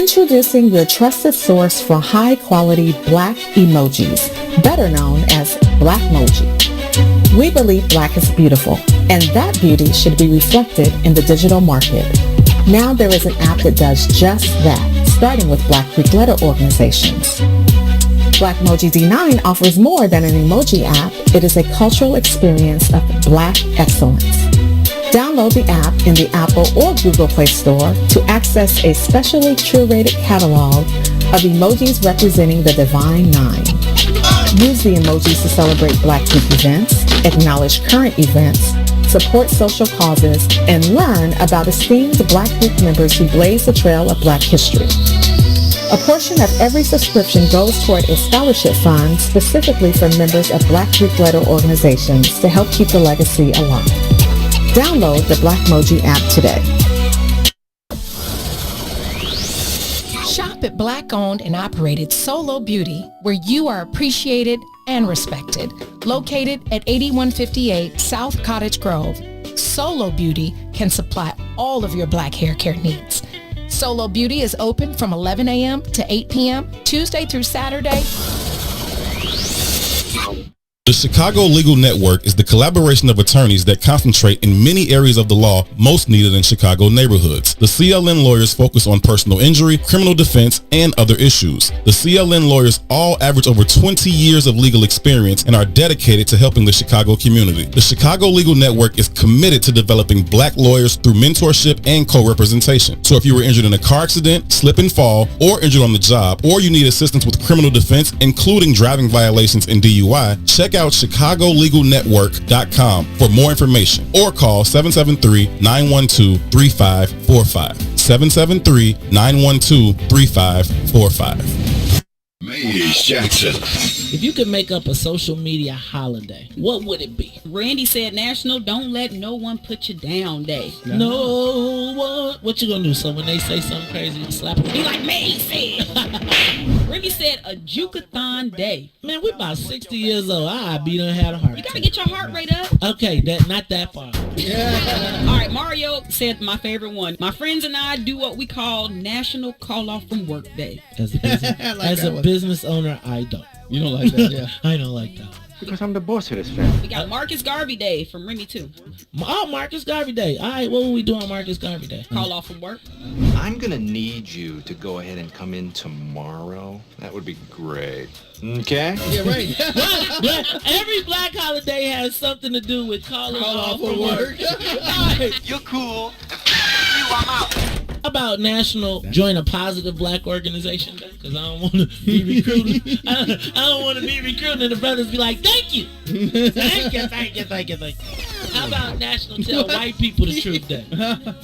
Introducing your trusted source for high-quality Black emojis, better known as Blackmoji. We believe Black is beautiful, and that beauty should be reflected in the digital market. Now there is an app that does just that, starting with Black Greek letter organizations. Blackmoji D9 offers more than an emoji app. It is a cultural experience of Black excellence. Download the app in the Apple or Google Play Store to access a specially curated catalog of emojis representing the Divine Nine. Use the emojis to celebrate Black Greek events, acknowledge current events, support social causes, and learn about esteemed Black Greek members who blaze the trail of Black history. A portion of every subscription goes toward a scholarship fund specifically for members of Black Greek letter organizations to help keep the legacy alive. Download the Blackmoji app today. Shop at Black-owned and operated Solo Beauty, where you are appreciated and respected. Located at 8158 South Cottage Grove, Solo Beauty can supply all of your Black hair care needs. Solo Beauty is open from 11 a.m. to 8 p.m., Tuesday through Saturday. The Chicago Legal Network is the collaboration of attorneys that concentrate in many areas of the law most needed in Chicago neighborhoods. The CLN lawyers focus on personal injury, criminal defense, and other issues. The CLN lawyers all average over 20 years of legal experience and are dedicated to helping the Chicago community. The Chicago Legal Network is committed to developing Black lawyers through mentorship and co-representation. So if you were injured in a car accident, slip and fall, or injured on the job, or you need assistance with criminal defense, including driving violations and DUI, check out chicagolegalnetwork.com for more information or call 773-912-3545. 773-912-3545. Maze Jackson. If you could make up a social media holiday, what would it be? Randy said National Don't Let No One Put You Down Day. No one. What you gonna do? So when they say something crazy, you slap them? Be like Maze said. Remy said a Jukathon Day. Man, we about 60 years old. I be done had a heart You gotta attack. get your heart rate up. Okay, not that far. All right, Mario said my favorite one. My friends and I do what we call National Call Off from Work Day. As a business owner, I don't. You don't like that, yeah. I don't like that. Because I'm the boss of this family. We got Marcus Garvey Day from Remy too. Oh, Marcus Garvey Day. All right, what will we do on Marcus Garvey Day? Call off from work. I'm gonna need you to go ahead and come in tomorrow. That would be great. Okay? Yeah, right. Every Black holiday has something to do with calling off from work. Right. You're cool. You, I'm out. How about National Join a Positive Black Organization Day? Because I don't want to be recruited. I don't want to be recruited and the brothers be like, thank you. Thank you. How about National Tell White People the Truth Day?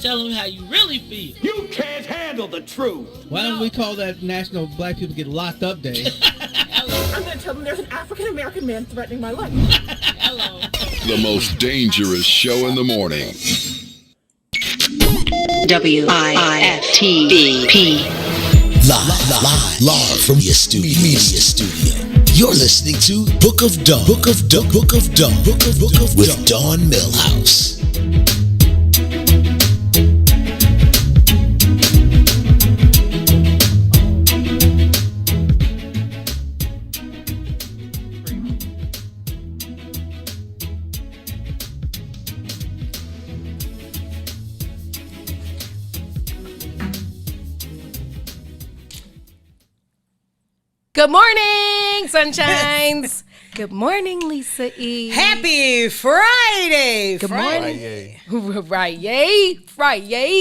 Tell them how you really feel. You can't handle the truth. Why don't we call that National Black People Get Locked Up Day? I'm going to tell them there's an African-American man threatening my life. Hello. The most dangerous show in the morning. WIFTV. Live from your studio. You're listening to Book of Dawn. Book of with Dawn Millhouse. Good morning, sunshines. Good morning, Lisa E. Happy Friday. Good morning. Friday.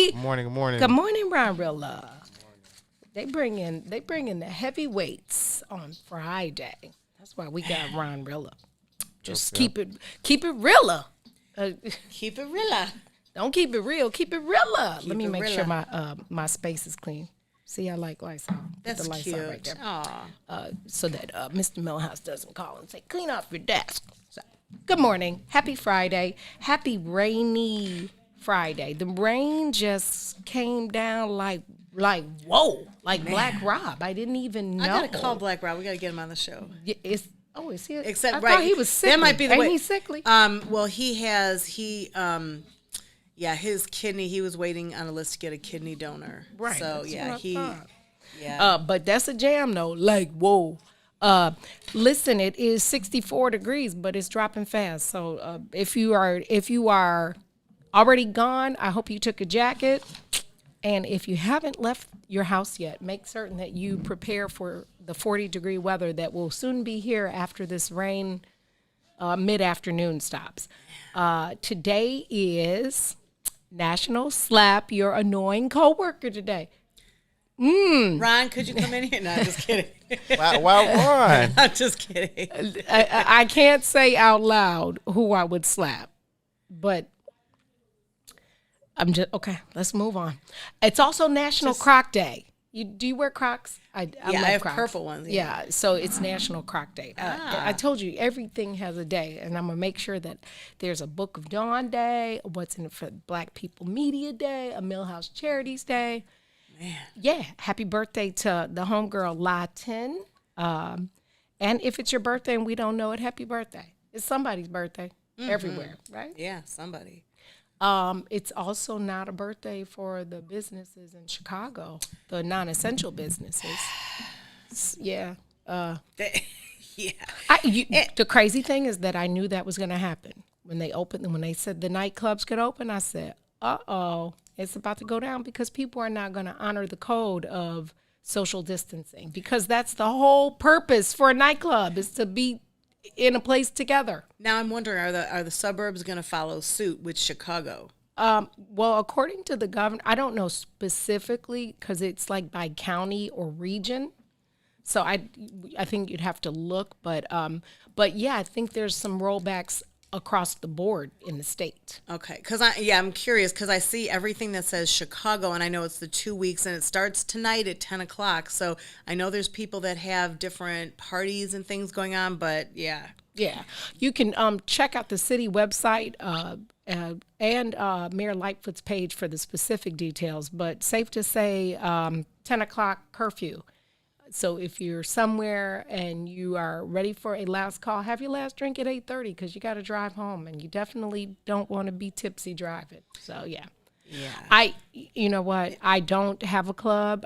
Good morning. Good morning, Ronrilla. They bring in the heavyweights on Friday. That's why we got Ronrilla. Just keep it realer. Keep it realer. Don't keep it real. Keep it realer. Let me make realer. sure my space is clean. See, I like Lysol. That's the Lysol cute. right there. Aw. So that Mr. Millhouse doesn't call and say, clean off your desk. So, good morning. Happy Friday. Happy rainy Friday. The rain just came down like whoa, like man. Black Rob. I didn't even know. I gotta call Black Rob. We gotta get him on the show. Is he? Except I right, thought he was sickly. That might be the Ain't way. he sickly? Well, his kidney. He was waiting on a list to get a kidney donor. Right. So That's yeah, what I thought. Yeah. But that's a jam though. Like, whoa. Listen, it is 64 degrees, but it's dropping fast. So if you are already gone, I hope you took a jacket. And if you haven't left your house yet, make certain that you prepare for the 40-degree weather that will soon be here after this rain mid-afternoon stops. Today is National Slap Your Annoying Coworker Today. Ron, could you come in here? No, I'm just kidding. Why Ron? I'm just kidding. I can't say out loud who I would slap, but I'm just okay. Let's move on. It's also National Croc Day. Do you wear Crocs? I have Crocs. purple ones. Yeah, so it's National Croc Day. I told you everything has a day, and I'm gonna make sure that there's a Book of Dawn Day, what's in it for Black People Media Day, a Millhouse Charities Day. Man. Yeah, happy birthday to the homegirl La 10. And if it's your birthday and we don't know it, happy birthday. It's somebody's birthday everywhere, right? Yeah, somebody. It's also not a birthday for the businesses in Chicago, the non-essential businesses. Yeah. The crazy thing is that I knew that was going to happen. When they said the nightclubs could open, I said, uh-oh. It's about to go down because people are not going to honor the code of social distancing because that's the whole purpose for a nightclub is to be in a place together. Now I'm wondering, are the suburbs going to follow suit with Chicago? Well, according to the governor, I don't know specifically because it's like by county or region. So I think you'd have to look, but yeah, I think there's some rollbacks across the board in the state. Okay, because I'm curious because I see everything that says Chicago, and I know it's the 2 weeks, and it starts tonight at 10 o'clock. So I know there's people that have different parties and things going on, but yeah. Yeah, you can check out the city website and Mayor Lightfoot's page for the specific details, but safe to say 10 o'clock curfew. So if you're somewhere and you are ready for a last call, have your last drink at 8:30 because you got to drive home, and you definitely don't want to be tipsy driving. So yeah. You know what? I don't have a club.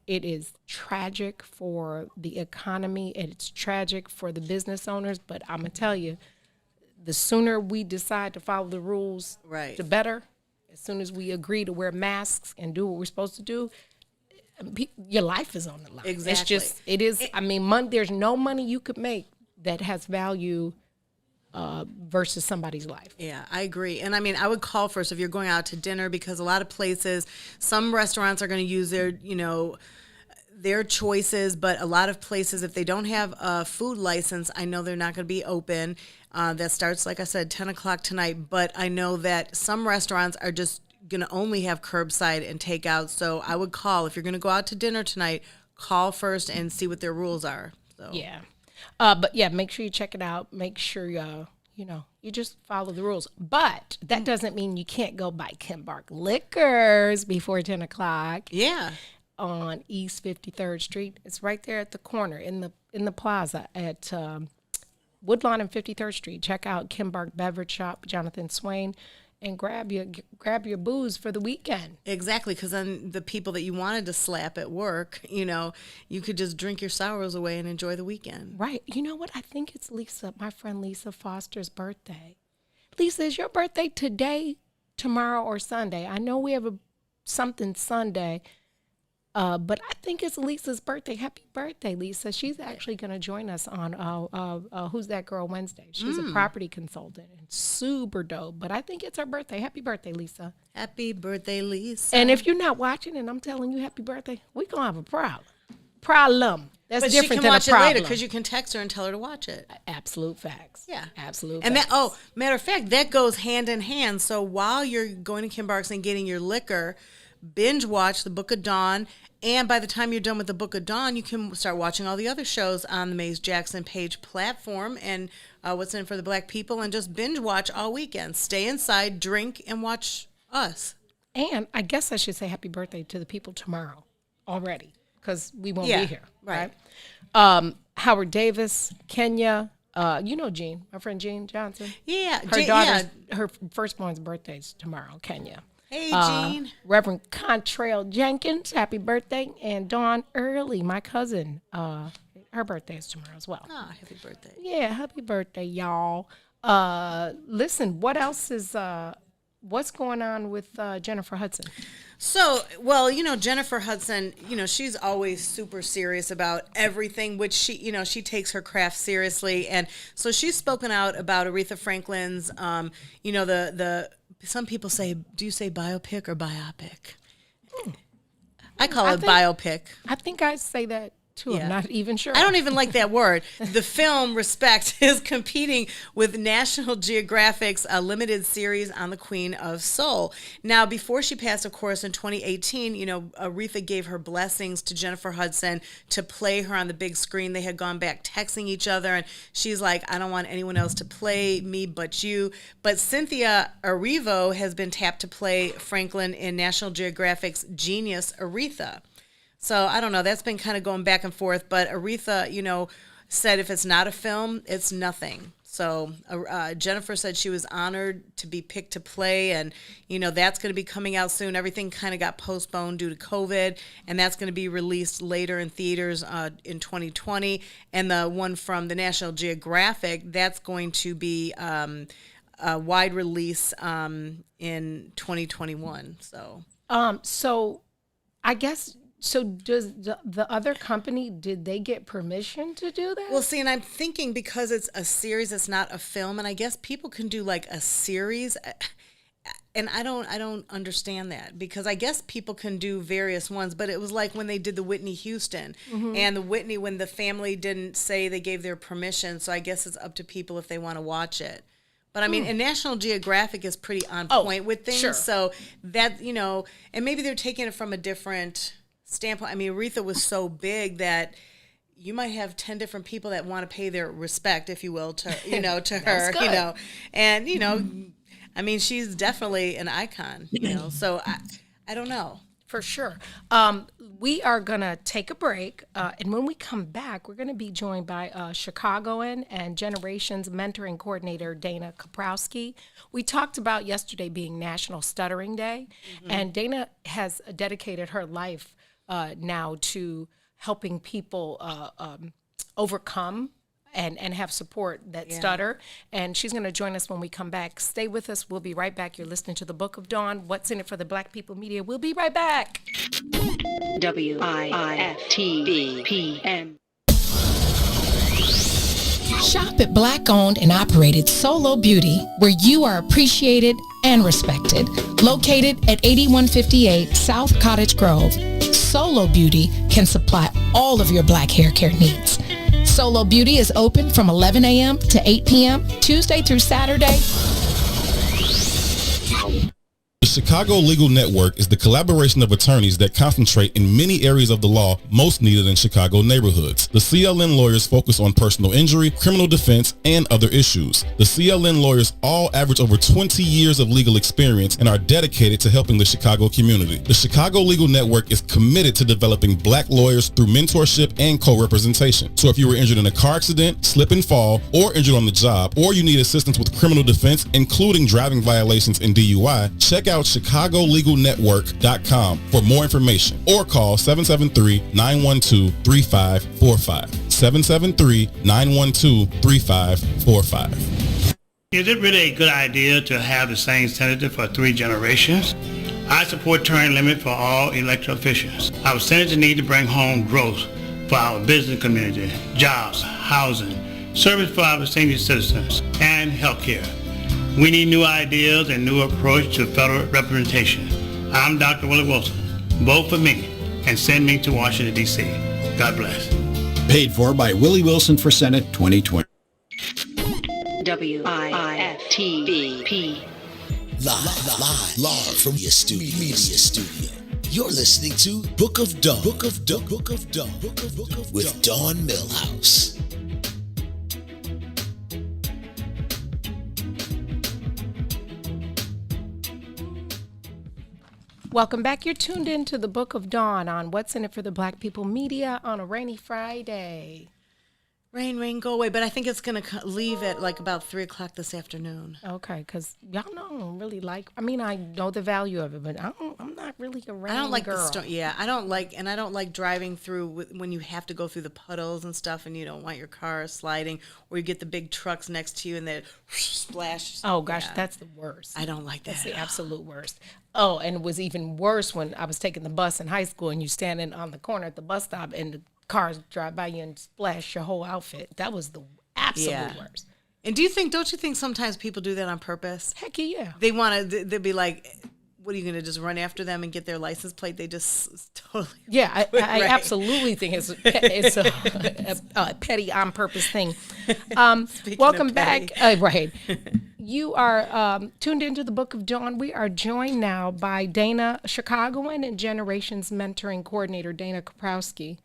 It is tragic for the economy. It's tragic for the business owners. But I'm gonna tell you, the sooner we decide to follow the rules, the better. As soon as we agree to wear masks and do what we're supposed to do. Your life is on the line. Exactly. There's no money you could make that has value versus somebody's life. Yeah, I agree. And I would call first if you're going out to dinner because a lot of places, some restaurants are going to use their choices, but a lot of places, if they don't have a food license, I know they're not going to be open. That starts, like I said, 10 o'clock tonight. But I know that some restaurants are just going to only have curbside and takeout. So I would call if you're going to go out to dinner tonight, call first and see what their rules are. So. Yeah. But yeah, make sure you check it out. Make sure you just follow the rules. But that doesn't mean you can't go buy Kimbark Liquors before 10 o'clock. Yeah. On East 53rd Street. It's right there at the corner in the plaza at Woodlawn and 53rd Street. Check out Kimbark Beverage Shop, Jonathan Swain. And grab your booze for the weekend. Exactly, because then the people that you wanted to slap at work, you could just drink your sorrows away and enjoy the weekend. Right. You know what? I think it's my friend Lisa Foster's birthday. Lisa, is your birthday today, tomorrow, or Sunday? I know we have something Sunday, but I think it's Lisa's birthday. Happy birthday, Lisa. She's actually going to join us on Who's That Girl Wednesday. She's a property consultant and super dope, but I think it's her birthday. Happy birthday, Lisa. Happy birthday, Lisa. And if you're not watching and I'm telling you happy birthday, we're going to have a problem. That's different than a problem. But she can watch it later because you can text her and tell her to watch it. Absolute facts. Yeah. Absolute facts. And matter of fact, that goes hand in hand. So while you're going to Kimbark's and getting your liquor, binge watch the Book of Dawn, and by the time you're done with the Book of Dawn, you can start watching all the other shows on the Maze Jackson Page platform and What's in it for the Black People, and just binge watch all weekend. Stay inside, drink, and watch us. And I guess I should say happy birthday to the people tomorrow already, because we won't be here. Right. Howard Davis, Kenya, Jean, my friend Jean Johnson. Yeah. Her daughter's, her firstborn's birthday's tomorrow, Kenya. Hey, Jean. Reverend Contrail Jenkins, happy birthday. And Dawn Early, my cousin, her birthday is tomorrow as well. Oh, happy birthday. Yeah, happy birthday, y'all. Listen, what else is, what's going on with Jennifer Hudson? So, well, Jennifer Hudson, she's always super serious about everything, which she takes her craft seriously. And so she's spoken out about Aretha Franklin's, some people say, do you say biopic or biopic? I call it biopic. I think I say that too. Yeah. I'm not even sure. I don't even like that word. The film Respect is competing with National Geographic's limited series on the Queen of Soul. Now, before she passed, of course, in 2018, Aretha gave her blessings to Jennifer Hudson to play her on the big screen. They had gone back texting each other, and she's like, I don't want anyone else to play me but you. But Cynthia Erivo has been tapped to play Franklin in National Geographic's Genius Aretha. So I don't know. That's been kind of going back and forth. But Aretha, said if it's not a film, it's nothing. So Jennifer said she was honored to be picked to play. And, that's going to be coming out soon. Everything kind of got postponed due to COVID. And that's going to be released later in theaters in 2020. And the one from the National Geographic, that's going to be a wide release in 2021. So I guess... So does the other company, did they get permission to do that? Well, see, and I'm thinking because it's a series, it's not a film, and I guess people can do like a series, and I don't understand that because I guess people can do various ones, but it was like when they did the Whitney Houston and the Whitney when the family didn't say they gave their permission, so I guess it's up to people if they want to watch it. But I mean, and National Geographic is pretty on point with things, so that, and maybe they're taking it from a different standpoint. I mean, Aretha was so big that you might have 10 different people that want to pay their respect, if you will, to to her, and I mean, she's definitely an icon, So I don't know. For sure. We are going to take a break, and when we come back, we're going to be joined by Chicagoan and Generations Mentoring Coordinator Dana Kaprowski. We talked about yesterday being National Stuttering Day, and Dana has dedicated her life now to helping people overcome and have support that stutter. And she's going to join us when we come back. Stay with us. We'll be right back. You're listening to The Book of Dawn. What's in it for the Black People Media? We'll be right back. WIFTBPM. Shop at Black-owned and operated Solo Beauty, where you are appreciated and respected. Located at 8158 South Cottage Grove, Solo Beauty can supply all of your black hair care needs. Solo Beauty is open from 11 a.m. to 8 p.m., Tuesday through Saturday. The Chicago Legal Network is the collaboration of attorneys that concentrate in many areas of the law most needed in Chicago neighborhoods. The CLN lawyers focus on personal injury, criminal defense, and other issues. The CLN lawyers all average over 20 years of legal experience and are dedicated to helping the Chicago community. The Chicago Legal Network is committed to developing black lawyers through mentorship and co-representation. So if you were injured in a car accident, slip and fall, or injured on the job, or you need assistance with criminal defense, including driving violations and DUI, check out ChicagoLegalNetwork.com for more information or call 773-912-3545. 773-912-3545. Is it really a good idea to have the same senator for 3 generations? I support term limit for all elected officials. Our senators need to bring home growth for our business community, jobs, housing, service for our senior citizens, and health care. We need new ideas and new approach to federal representation. I'm Dr. Willie Wilson. Vote for me and send me to Washington, D.C. God bless. Paid for by Willie Wilson for Senate 2020. WIFTBP. Live from your media studio. You're listening to Book of Dawn. With Dawn Millhouse. Welcome back. You're tuned in to the Book of Dawn on What's in It for the Black People Media on a rainy Friday. Rain, go away. But I think it's going to leave at like about 3 o'clock this afternoon. Okay, because y'all know I don't really like, I mean, I know the value of it, but I'm not really a rain I don't like girl. I don't like driving through when you have to go through the puddles and stuff and you don't want your car sliding, or you get the big trucks next to you and they splash. Oh, gosh, that's the worst. I don't like that. That's the absolute worst. Oh, and it was even worse when I was taking the bus in high school and you standing on the corner at the bus stop and the cars drive by you and splash your whole outfit. That was the absolute worst. And don't you think sometimes people do that on purpose? Heck yeah. They want to, they'll be like, what are you going to just run after them and get their license plate? They just totally. Yeah, I absolutely think it's a petty on purpose thing. Welcome back. Right. You are tuned into the Book of Dawn. We are joined now by Dana, Chicagoan and Generations Mentoring Coordinator, Dana Kaprowski.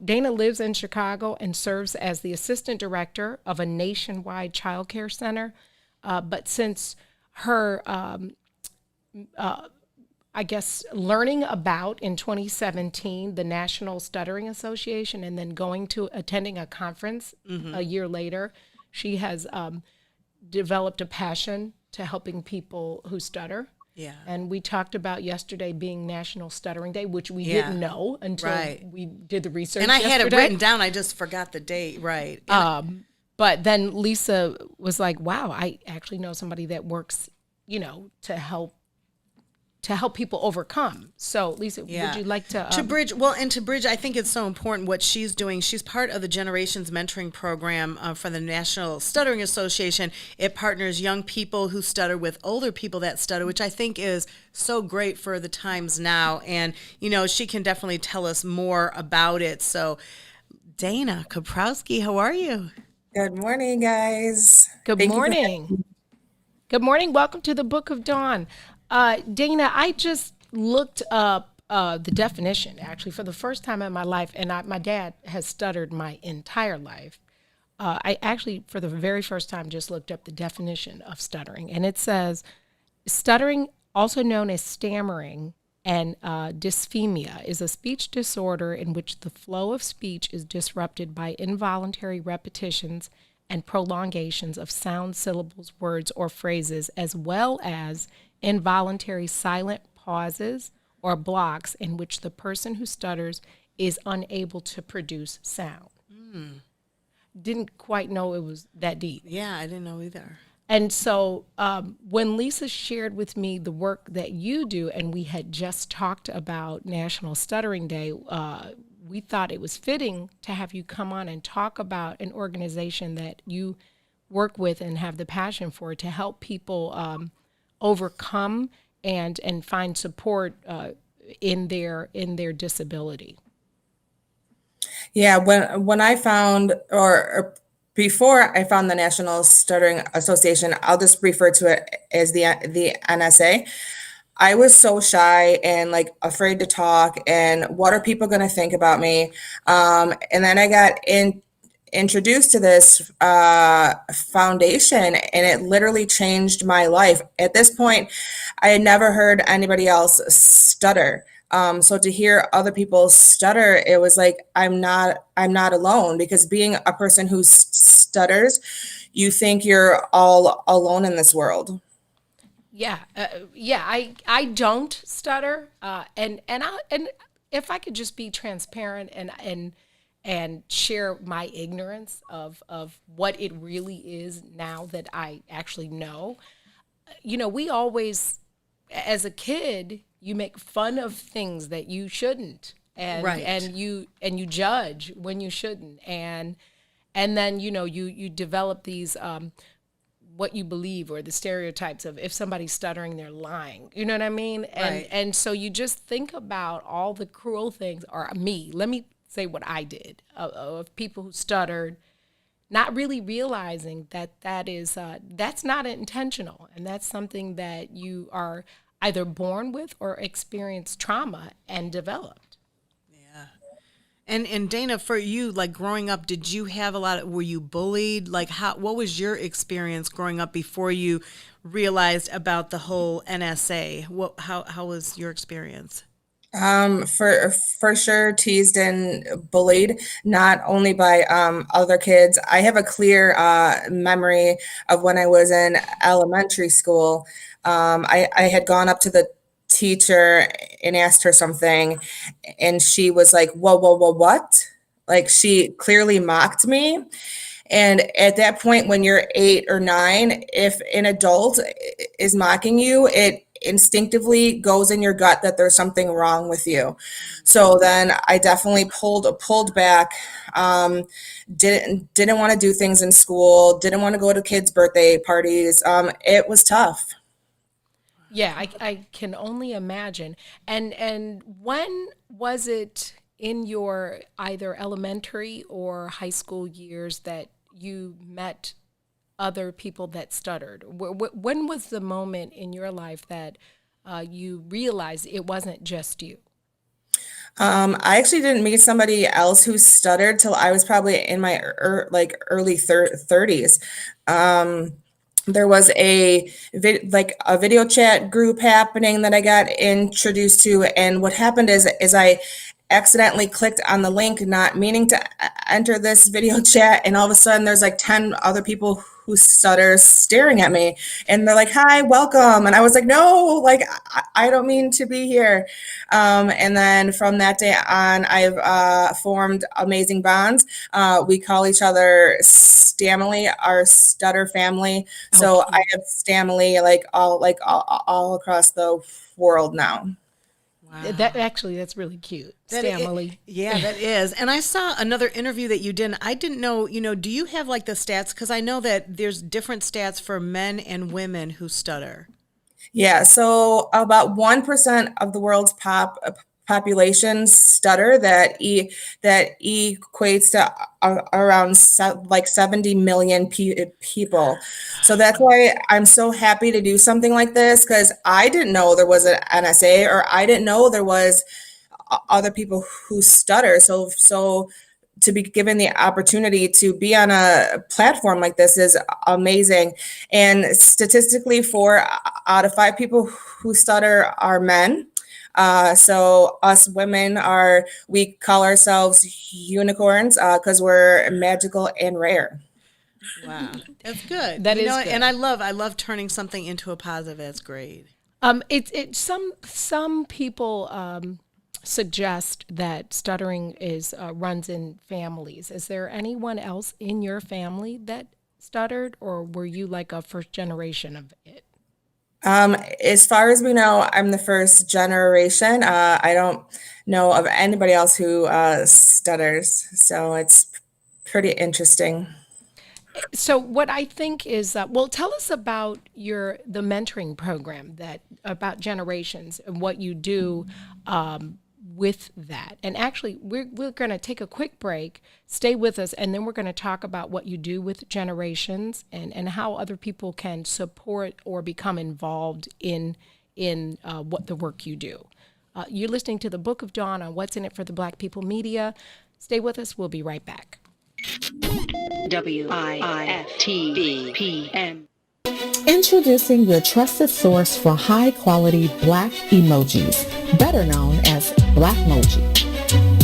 Dana lives in Chicago and serves as the assistant director of a nationwide child care center. But since her, learning about in 2017 the National Stuttering Association and then going to attending a conference a year later, she has developed a passion to helping people who stutter. Yeah. And we talked about yesterday being National Stuttering Day, which we didn't know until we did the research. And I yesterday. had it written down. I just forgot the date. Right. But then Lisa was like, wow, I actually know somebody that works, to help people overcome. So Lisa, would you like to bridge? Well, and to bridge, I think it's so important what she's doing. She's part of the Generations Mentoring Program for the National Stuttering Association. It partners young people who stutter with older people that stutter, which I think is so great for the times now. And, she can definitely tell us more about it. So Dana Kaprowski, how are you? Good morning, guys. Good morning. Good morning. Welcome to the Book of Dawn. Dana, I just looked up the definition, actually, for the first time in my life, and my dad has stuttered my entire life. I actually, for the very first time, just looked up the definition of stuttering, and it says, stuttering, also known as stammering, and dysphemia, is a speech disorder in which the flow of speech is disrupted by involuntary repetitions and prolongations of sound, syllables, words, or phrases, as well as involuntary silent pauses or blocks in which the person who stutters is unable to produce sound. Didn't quite know it was that deep. Yeah, I didn't know either. And so when Lisa shared with me the work that you do, and we had just talked about National Stuttering Day, we thought it was fitting to have you come on and talk about an organization that you work with and have the passion for to help people overcome and find support in their disability. Yeah, when I found, or before I found the National Stuttering Association, I'll just refer to it as the NSA. I was so shy and afraid to talk, and what are people going to think about me? And then I got introduced to this foundation, and it literally changed my life. At this point, I had never heard anybody else stutter. So to hear other people stutter, it was like, I'm not alone, because being a person who stutters, you think you're all alone in this world. Yeah. I don't stutter. And if I could just be transparent and share my ignorance of what it really is now that I actually know. We always, as a kid, you make fun of things that you shouldn't, and you judge when you shouldn't, and then you develop these what you believe, or the stereotypes of if somebody's stuttering, they're lying. You know what I mean? And so you just think about all the cruel things, or let me say what I did, of people who stuttered, not really realizing that's not intentional, and that's something that you are either born with or experience trauma and developed. Yeah. And Dana, for you, growing up, did you have were you bullied? What was your experience growing up before you realized about the whole NSA? How was your experience? For sure, teased and bullied, not only by other kids. I have a clear memory of when I was in elementary school. I had gone up to the teacher and asked her something, and she was like, "Whoa, whoa, whoa, what?" Like she clearly mocked me. And at that point, when you're 8 or 9, if an adult is mocking you, it instinctively goes in your gut that there's something wrong with you. So then I definitely pulled back. Didn't want to do things in school. Didn't want to go to kids' birthday parties. It was tough. Yeah, I can only imagine. And when was it in your either elementary or high school years that you met other people that stuttered? When was the moment in your life that you realized it wasn't just you? I actually didn't meet somebody else who stuttered till I was probably in my early 30s. There was a video chat group happening that I got introduced to, and what happened is I accidentally clicked on the link, not meaning to enter this video chat, and all of a sudden there's like 10 other people who stutter staring at me, and they're like, "Hi, welcome," and I was like, "No, like I don't mean to be here." And then from that day on, I've formed amazing bonds. We call each other Stamily, our stutter family. So I have Stamily all across the world now. Wow. That's really cute. Stamily. Yeah, that is. And I saw another interview that you did. I didn't know, do you have like the stats? Because I know that there's different stats for men and women who stutter. Yeah, so about 1% of the world's population stutter. That equates to around 70 million people. So that's why I'm so happy to do something like this, because I didn't know there was an NSA, or I didn't know there was other people who stutter. So to be given the opportunity to be on a platform like this is amazing. And statistically, 4 out of 5 people who stutter are men. So us women we call ourselves unicorns because we're magical and rare. Wow, that's good. That is good. And I love turning something into a positive. That's great. Some people suggest that stuttering runs in families. Is there anyone else in your family that stuttered, or were you like a first generation of it? As far as we know, I'm the first generation. I don't know of anybody else who stutters, so it's pretty interesting. So what I think is, tell us about the mentoring program about generations and what you do with that. And actually, we're going to take a quick break, stay with us, and then we're going to talk about what you do with generations and how other people can support or become involved in what the work you do. You're listening to the Book of Dawn on What's in It for the Black People Media. Stay with us. We'll be right back. WIFTVPM. Introducing your trusted source for high-quality Black emojis, better known as Blackmoji.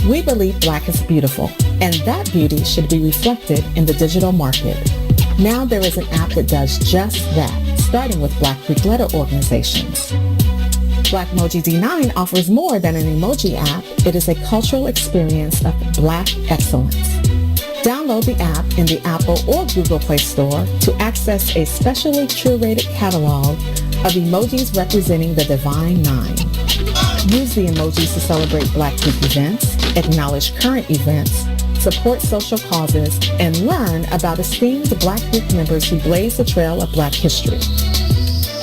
We believe Black is beautiful, and that beauty should be reflected in the digital market. Now there is an app that does just that, starting with Black Greek letter organizations. Blackmoji D9 offers more than an emoji app. It is a cultural experience of Black excellence. Download the app in the Apple or Google Play Store to access a specially curated catalog of emojis representing the Divine Nine. Use the emojis to celebrate Black Greek events, acknowledge current events, support social causes, and learn about esteemed Black Greek members who blaze the trail of Black history.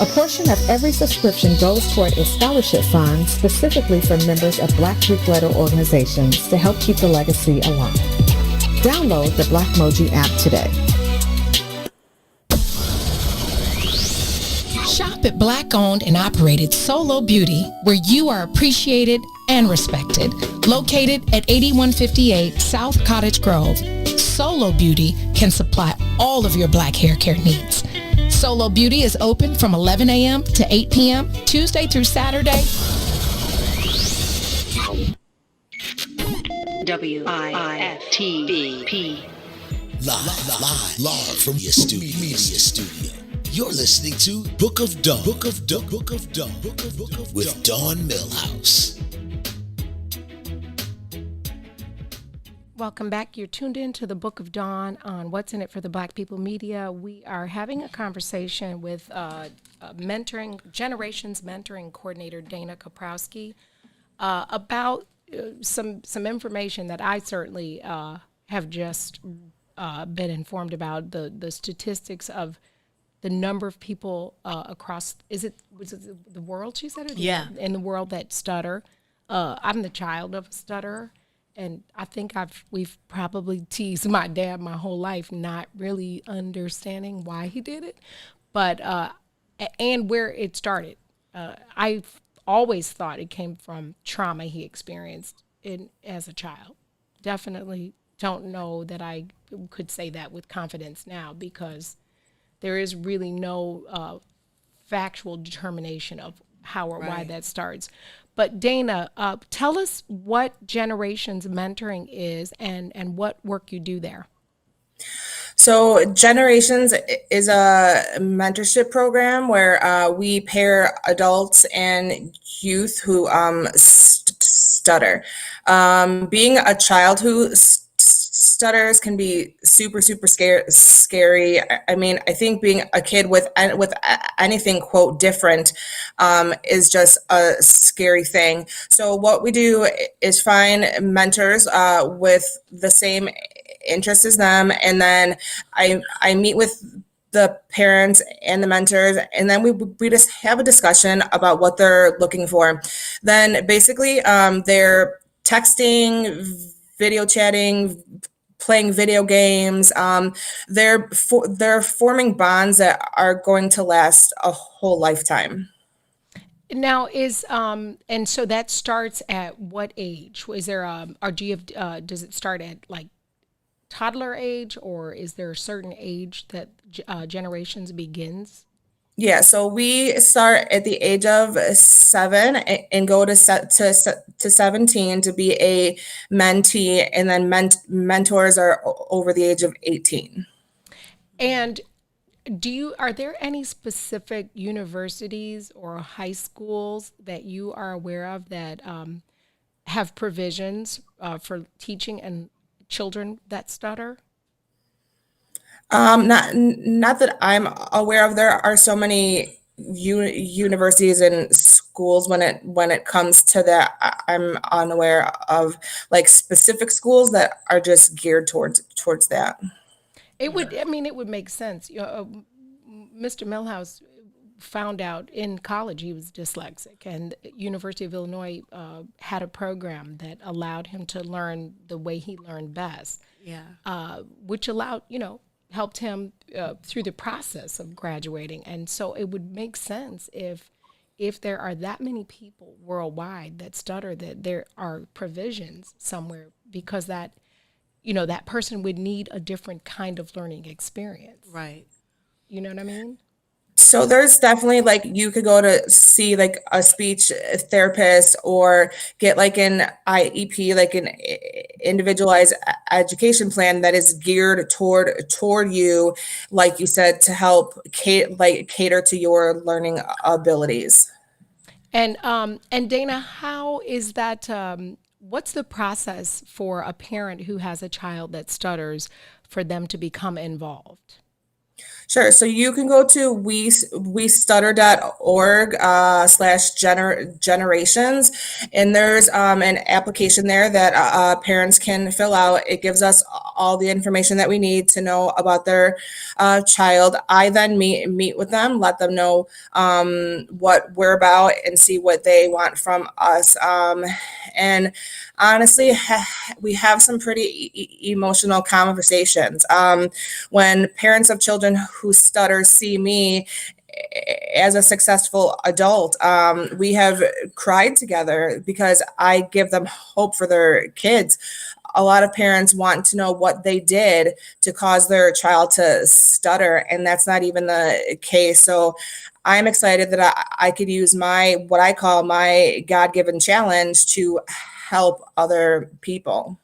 A portion of every subscription goes toward a scholarship fund specifically for members of Black Greek letter organizations to help keep the legacy alive. Download the Blackmoji app today. Shop at Black-owned and operated Solo Beauty, where you are appreciated and respected. Located at 8158 South Cottage Grove, Solo Beauty can supply all of your Black hair care needs. Solo Beauty is open from 11 a.m. to 8 p.m., Tuesday through Saturday. WIFTV. Live from your studio. You're listening to Book of Dawn. Book of with Dawn Millhouse. Welcome back. You're tuned in to the Book of Dawn on What's in It for the Black People Media. We are having a conversation with Generations Mentoring Coordinator Dana Kaprowski about some information that I certainly have just been informed about, the statistics of the number of people across, was it the world, she said? Yeah. In the world that stutter. I'm the child of a stutterer. And I think we've probably teased my dad my whole life, not really understanding why he did it, but and where it started. I've always thought it came from trauma he experienced as a child. Definitely don't know that I could say that with confidence now, because there is really no factual determination of how or why that starts. But Dana, tell us what Generations Mentoring is and what work you do there. So Generations is a mentorship program where we pair adults and youth who stutter. Being a child who stutters can be super scary. I mean, I think being a kid with anything quote different is just a scary thing. So what we do is find mentors with the same interests as them, and then I meet with the parents and the mentors, and then we just have a discussion about what they're looking for. Then basically they're texting, video chatting, playing video games. They're forming bonds that are going to last a whole lifetime. Now and so that starts at what age? Is there or do you have does it start at like toddler age, or is there a certain age that Generations begins? Yeah, so we start at the age of 7 and go to 17 to be a mentee, and then mentors are over the age of 18. And are there any specific universities or high schools that you are aware of that have provisions for teaching and children that stutter? Not that I'm aware of. There are so many universities and schools when it comes to that. I'm unaware of like specific schools that are just geared towards that. It would make sense. Mr. Millhouse found out in college he was dyslexic, and University of Illinois had a program that allowed him to learn the way he learned best. Yeah. Which helped him through the process of graduating. And so it would make sense if there are that many people worldwide that stutter, that there are provisions somewhere, because that person would need a different kind of learning experience. Right. You know what I mean? So there's definitely like you could go to see like a speech therapist or get like an IEP, like an individualized education plan that is geared toward you, like you said, to help cater to your learning abilities. And Dana, how is that? What's the process for a parent who has a child that stutters for them to become involved? Sure. So you can go to westutter.org /generations, and there's an application there that parents can fill out. It gives us all the information that we need to know about their child. I then meet with them, let them know what we're about, and see what they want from us. And honestly, we have some pretty emotional conversations. When parents of children who stutter see me as a successful adult, we have cried together because I give them hope for their kids. A lot of parents want to know what they did to cause their child to stutter, and that's not even the case. So I'm excited that I could use what I call my God-given challenge to help other people.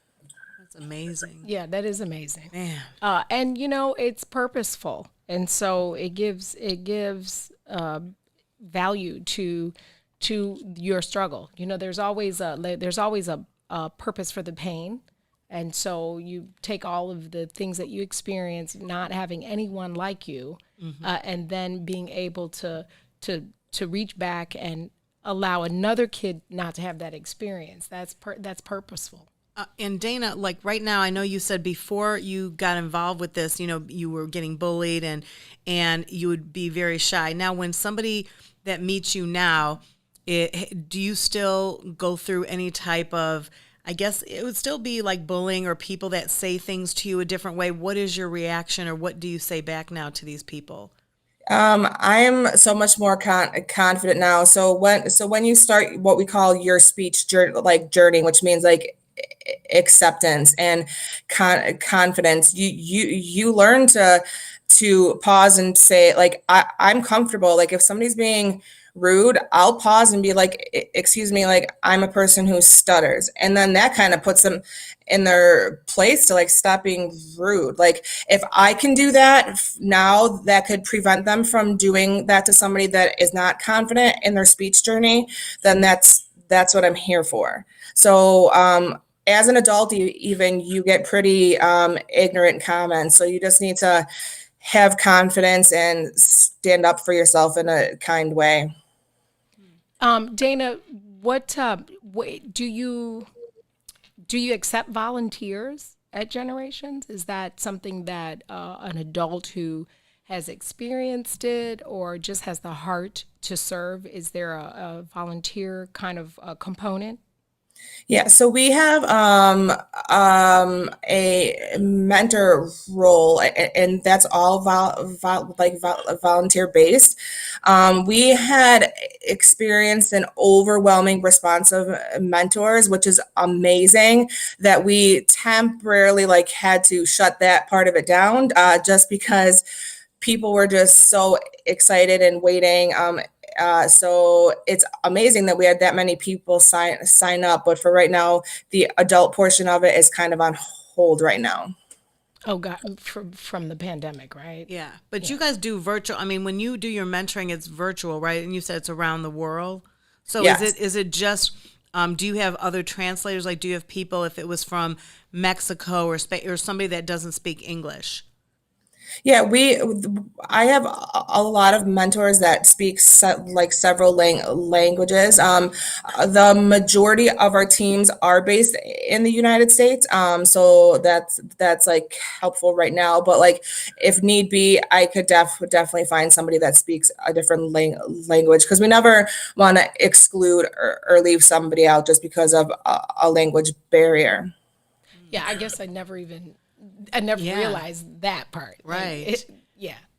That's amazing. Yeah, that is amazing. Man. And it's purposeful, and so it gives value to your struggle. There's always a purpose for the pain. And so you take all of the things that you experience, not having anyone like you, and then being able to reach back and allow another kid not to have that experience. That's purposeful. And Dana, like right now, I know you said before you got involved with this, you were getting bullied and you would be very shy. Now, when somebody that meets you now, do you still go through any type of, I guess it would still be like bullying or people that say things to you a different way? What is your reaction, or what do you say back now to these people? I am so much more confident now. So when you start what we call your speech journey, which means like acceptance and confidence, you learn to pause and say, like, I'm comfortable. Like if somebody's being rude, I'll pause and be like, excuse me, like I'm a person who stutters. And then that kind of puts them in their place to like stop being rude. Like if I can do that now, that could prevent them from doing that to somebody that is not confident in their speech journey, then that's what I'm here for. So as an adult, even you get pretty ignorant comments. So you just need to have confidence and stand up for yourself in a kind way. Dana, what do you accept volunteers at Generations? Is that something that an adult who has experienced it or just has the heart to serve? Is there a volunteer kind of component? Yeah, so we have a mentor role, and that's all volunteer based. We had experienced an overwhelming response of mentors, which is amazing. That we temporarily had to shut that part of it down, just because people were just so excited and waiting. So it's amazing that we had that many people sign up, but for right now, the adult portion of it is kind of on hold right now. Oh God, from the pandemic, right? Yeah, but you guys do virtual. I mean, when you do your mentoring, it's virtual, right? And you said it's around the world. So yes. Is it just? Do you have other translators? Like, do you have people if it was from Mexico or Spain or somebody that doesn't speak English? Yeah, I have a lot of mentors that speak several languages. The majority of our teams are based in the United States, so that's like helpful right now. But like, if need be, I could definitely find somebody that speaks a different language, because we never want to exclude or leave somebody out just because of a language barrier. Yeah, I guess I never realized that part. Right.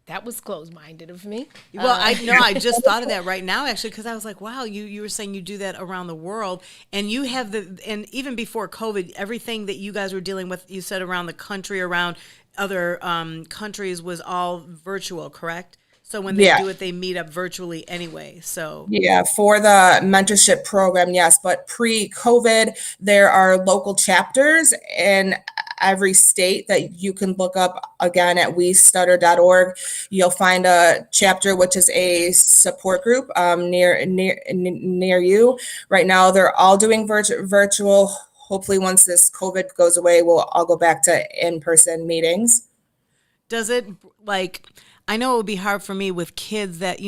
That was closed-minded of me. Well, I just thought of that right now, actually, because I was like, wow, you were saying you do that around the world, and you have and even before COVID, everything that you guys were dealing with, you said around the country, around other countries, was all virtual, correct? So when they do it, they meet up virtually anyway. So yeah, for the mentorship program, yes. But pre-COVID, there are local chapters in every state that you can look up. Again, at westutter.org, you'll find a chapter, which is a support group near you. Right now, they're all doing virtual. Hopefully, once this COVID goes away, we'll all go back to in-person meetings. Does it, like, I know it would be hard for me with kids that,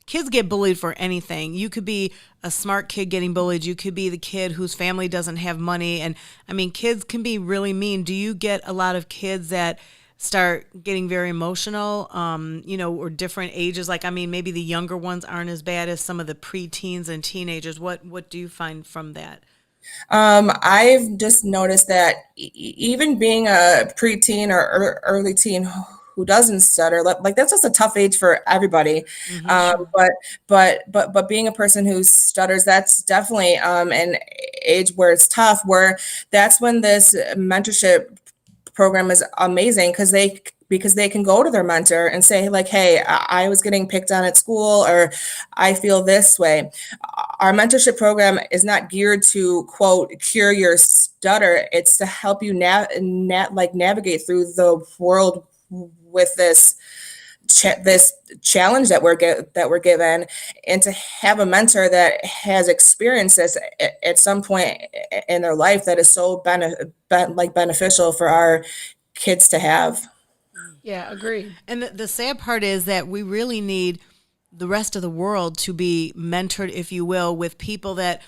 kids get bullied for anything. You could be a smart kid getting bullied. You could be the kid whose family doesn't have money. And I mean, kids can be really mean. Do you get a lot of kids that start getting very emotional, or different ages? Like, I mean, maybe the younger ones aren't as bad as some of the preteens and teenagers. What do you find from that? I've just noticed that even being a preteen or early teen who doesn't stutter, like that's just a tough age for everybody. Mm-hmm. But being a person who stutters, that's definitely an age where it's tough, where that's when this mentorship program is amazing, because they because they can go to their mentor and say like, hey, I was getting picked on at school, or I feel this way. Our mentorship program is not geared to, quote, cure your stutter. It's to help you navigate through the world with this challenge that we're given, and to have a mentor that has experienced this at some point in their life that is so beneficial for our kids to have. Yeah, agreed. And the sad part is that we really need the rest of the world to be mentored, if you will, with people that,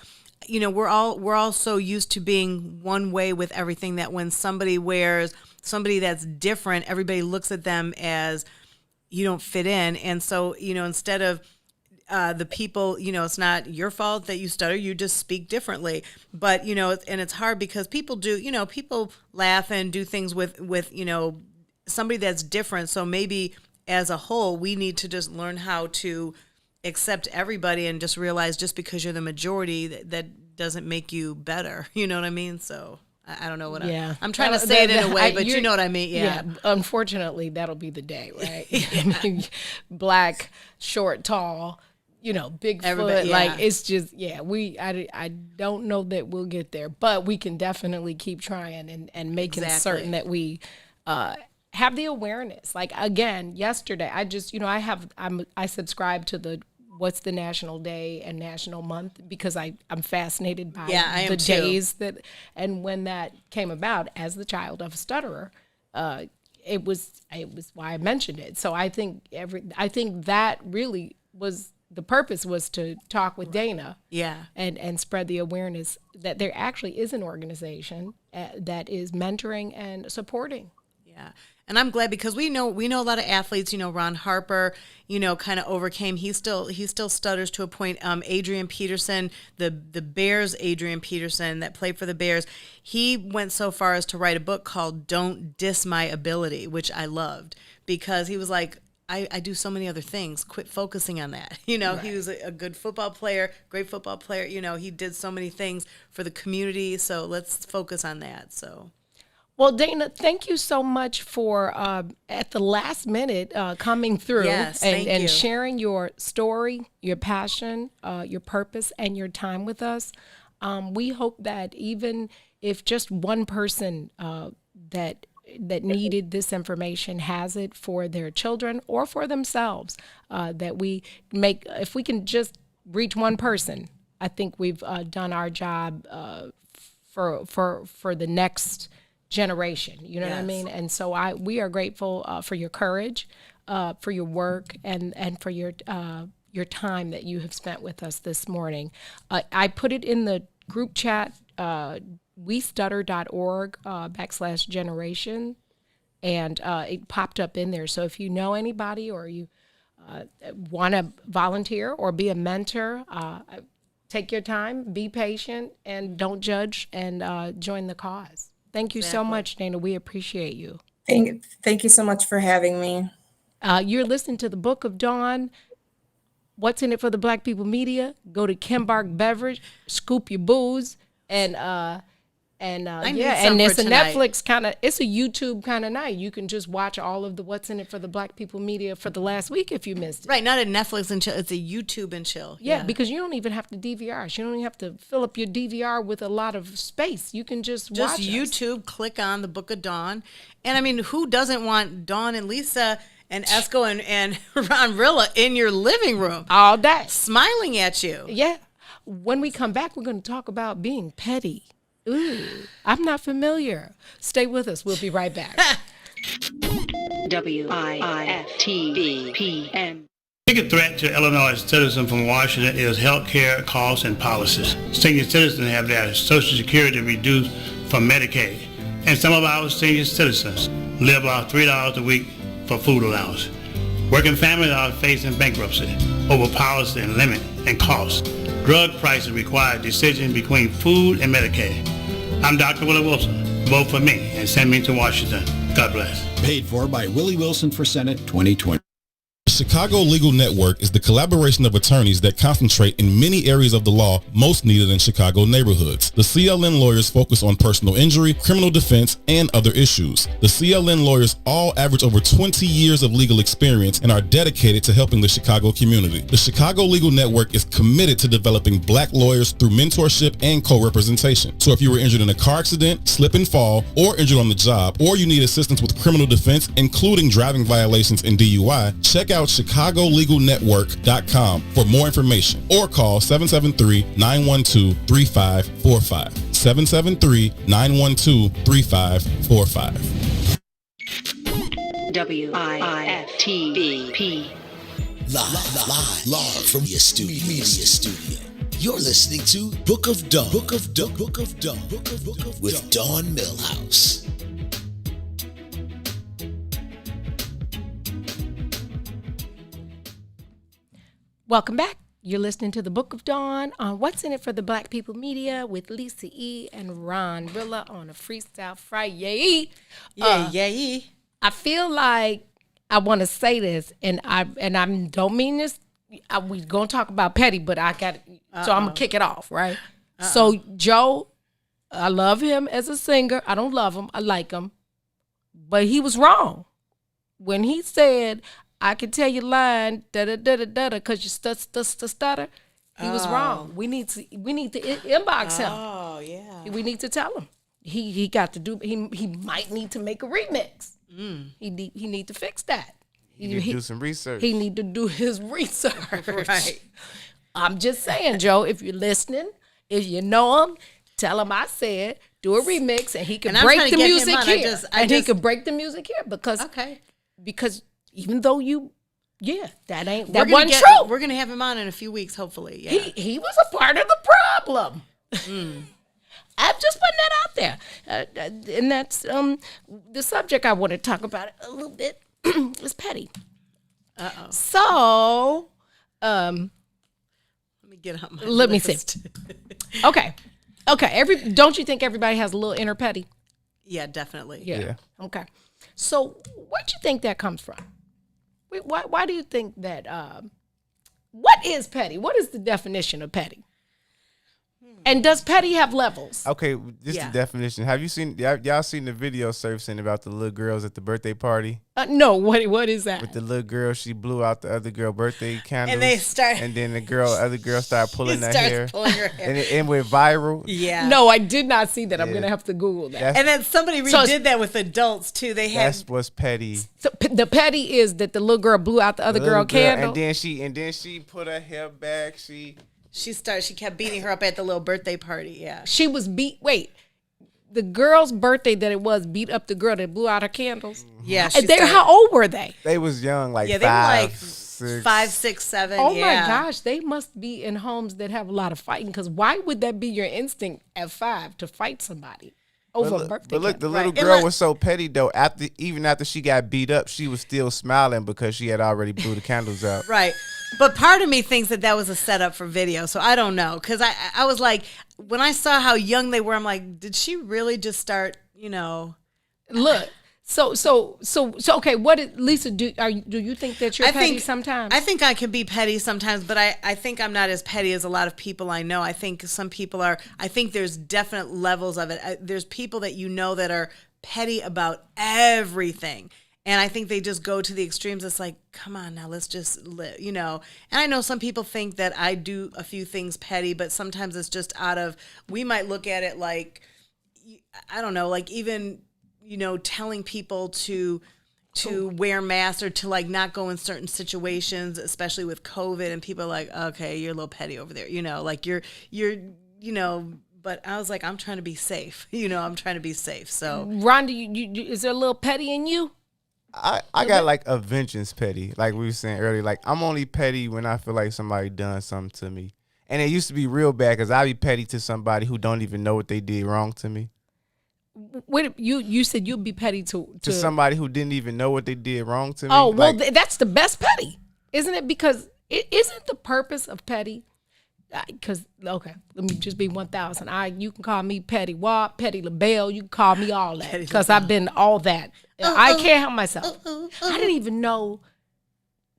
you know, we're all so used to being one way with everything that when somebody wears somebody that's different, everybody looks at them as you don't fit in. And so, you know, instead of the people, you know, it's not your fault that you stutter, you just speak differently. But, you know, and it's hard because people do, you know, people laugh and do things with, you know, somebody that's different. So maybe as a whole, we need to just learn how to accept everybody and just realize just because you're the majority, that doesn't make you better. You know what I mean? So I don't know what I'm trying to say it in a way, but you know what I mean? Yeah. Unfortunately, that'll be the day, right? I mean, black, short, tall, you know, Bigfoot. Like, it's just, I don't know that we'll get there, but we can definitely keep trying and making certain that we have the awareness. Like, again, yesterday, I just, you know, I subscribe to the what's the national day and national month because I'm fascinated by the days that, and when that came about as the child of a stutterer, it was why I mentioned it. So I think that really was the purpose, was to talk with Dana, and spread the awareness that there actually is an organization that is mentoring and supporting. Yeah. And I'm glad because we know a lot of athletes, you know, Ron Harper, you know, kind of overcame. He still stutters to a point. Adrian Peterson, the Bears, Adrian Peterson that played for the Bears, he went so far as to write a book called Don't Diss My Ability, which I loved because he was like, I do so many other things. Quit focusing on that. You know, He was a good football player, great football player. You know, he did so many things for the community. So let's focus on that. So. Well, Dana, thank you so much for, at the last minute, coming through and sharing your story, your passion, your purpose, and your time with us. We hope that even if just one person that needed this information has it for their children or for themselves, that we make, if we can just reach one person, I think we've done our job for the next generation, you know what I mean? And so we are grateful for your courage, for your work, and for your time that you have spent with us this morning. I put it in the group chat, westutter.org /generation, and it popped up in there. So if you know anybody or you want to volunteer or be a mentor, take your time, be patient, and don't judge, and join the cause. Thank you so much, Dana. We appreciate you. Thank you so much for having me. You're listening to the Book of Dawn. What's in it for the Black People Media? Go to Kimbark Beverage, scoop your booze, and it's a Netflix kind of, it's a YouTube kind of night. You can just watch all of the What's in it for the Black People Media for the last week if you missed it. Right, not a Netflix and chill, it's a YouTube and chill. Yeah, because you don't even have to DVR. You don't even have to fill up your DVR with a lot of space. You can just watch YouTube, click on the Book of Dawn. And I mean, who doesn't want Dawn and Lisa and Esco and Ron Rilla in your living room? All day. Smiling at you. Yeah. When we come back, we're going to talk about being petty. Ooh, I'm not familiar. Stay with us. We'll be right back. WIFTBPM. The biggest threat to Illinois citizens from Washington is health care costs and policies. Senior citizens have their Social Security reduced from Medicaid, and some of our senior citizens live off $3 a week for food allowance. Working families are facing bankruptcy over policy and limit and costs. Drug prices require decisions between food and Medicaid. I'm Dr. Willie Wilson. Vote for me and send me to Washington. God bless. Paid for by Willie Wilson for Senate 2020. Chicago Legal Network is the collaboration of attorneys that concentrate in many areas of the law most needed in Chicago neighborhoods. The CLN lawyers focus on personal injury, criminal defense, and other issues. The CLN lawyers all average over 20 years of legal experience and are dedicated to helping the Chicago community. The Chicago Legal Network is committed to developing black lawyers through mentorship and co-representation. So if you were injured in a car accident, slip and fall, or injured on the job, or you need assistance with criminal defense, including driving violations and DUI, check out ChicagoLegalNetwork.com for more information or call 773-912-3545. 773-912-3545. WIFTV. Live from your media studio. You're listening to Book of Dawn. Book of with Dawn Millhouse. Welcome back. You're listening to the Book of Dawn on What's in It for the Black People Media with Lisa E. and Ron Rilla on a Freestyle Friday. Yeah. I feel like I want to say this, and I don't mean this. We're gonna talk about petty, but I got so I'm gonna kick it off, right? So Joe, I love him as a singer. I don't love him. I like him, but he was wrong when he said, I can tell you line because you stutter. He was wrong. We need to inbox him. Oh yeah. We need to tell him he got to do. He might need to make a remix. He need to fix that. He need to do some research. He need to do his research. Right. I'm just saying, Joe. If you're listening, if you know him, tell him I said do a remix, and he can break the music here. He can break the music here because even though that wasn't true. We're gonna have him on in a few weeks, hopefully. Yeah. He was a part of the problem. I'm just putting that out there, and that's the subject I want to talk about a little bit is petty. So, let me get on my let list. me see. Okay. Don't you think everybody has a little inner petty? Yeah, definitely. Yeah. Okay. So, what do you think that comes from? Why do you think that? What is petty? What is the definition of petty? And does petty have levels? Okay, this is the definition. Have you seen y'all seen the video surfacing about the little girls at the birthday party? No, what is that? With the little girl, she blew out the other girl birthday candles, and then the other girl started pulling her hair, and it went viral. Yeah. No, I did not see that. I'm gonna have to Google that. And then somebody redid that with adults too. That's what's petty. So the petty is that the little girl blew out the other girl candle, and then she put her hair back. She kept beating her up at the little birthday party. Yeah. She was the girl's birthday that it was beat up the girl that blew out her candles. Yeah. How old were they? They was young, like they were like 5, 6, 7. Oh my gosh, they must be in homes that have a lot of fighting. Because why would that be your instinct at 5 to fight somebody over a birthday? But look, the little girl was so petty though. Even after she got beat up, she was still smiling because she had already blew the candles out. Right. But part of me thinks that was a setup for video, so I don't know. Because I was like, when I saw how young they were, I'm like, did she really just start, Look, so okay, Lisa, do you think that you're petty sometimes? I think I can be petty sometimes, but I think I'm not as petty as a lot of people I know. I think some people are. I think there's definite levels of it. There's people that that are petty about everything. And I think they just go to the extremes. It's like, come on now, let's just live, And I know some people think that I do a few things petty, but sometimes it's just we might look at it like, I don't know, like even, telling people to wear masks or to like not go in certain situations, especially with COVID. And people are like, okay, you're a little petty over there. Like you're, but I was like, I'm trying to be safe. I'm trying to be safe. So Ron, is there a little petty in you? I got like a vengeance petty, like we were saying earlier. Like I'm only petty when I feel like somebody done something to me, and it used to be real bad because I be petty to somebody who don't even know what they did wrong to me. What you said you'd be petty to somebody who didn't even know what they did wrong to me. Oh well, that's the best petty, isn't it? Because it isn't the purpose of petty. Because let me just be 1,000. You can call me Petty Wap, Petty LaBelle. You can call me all that because I've been all that. I can't help myself. I didn't even know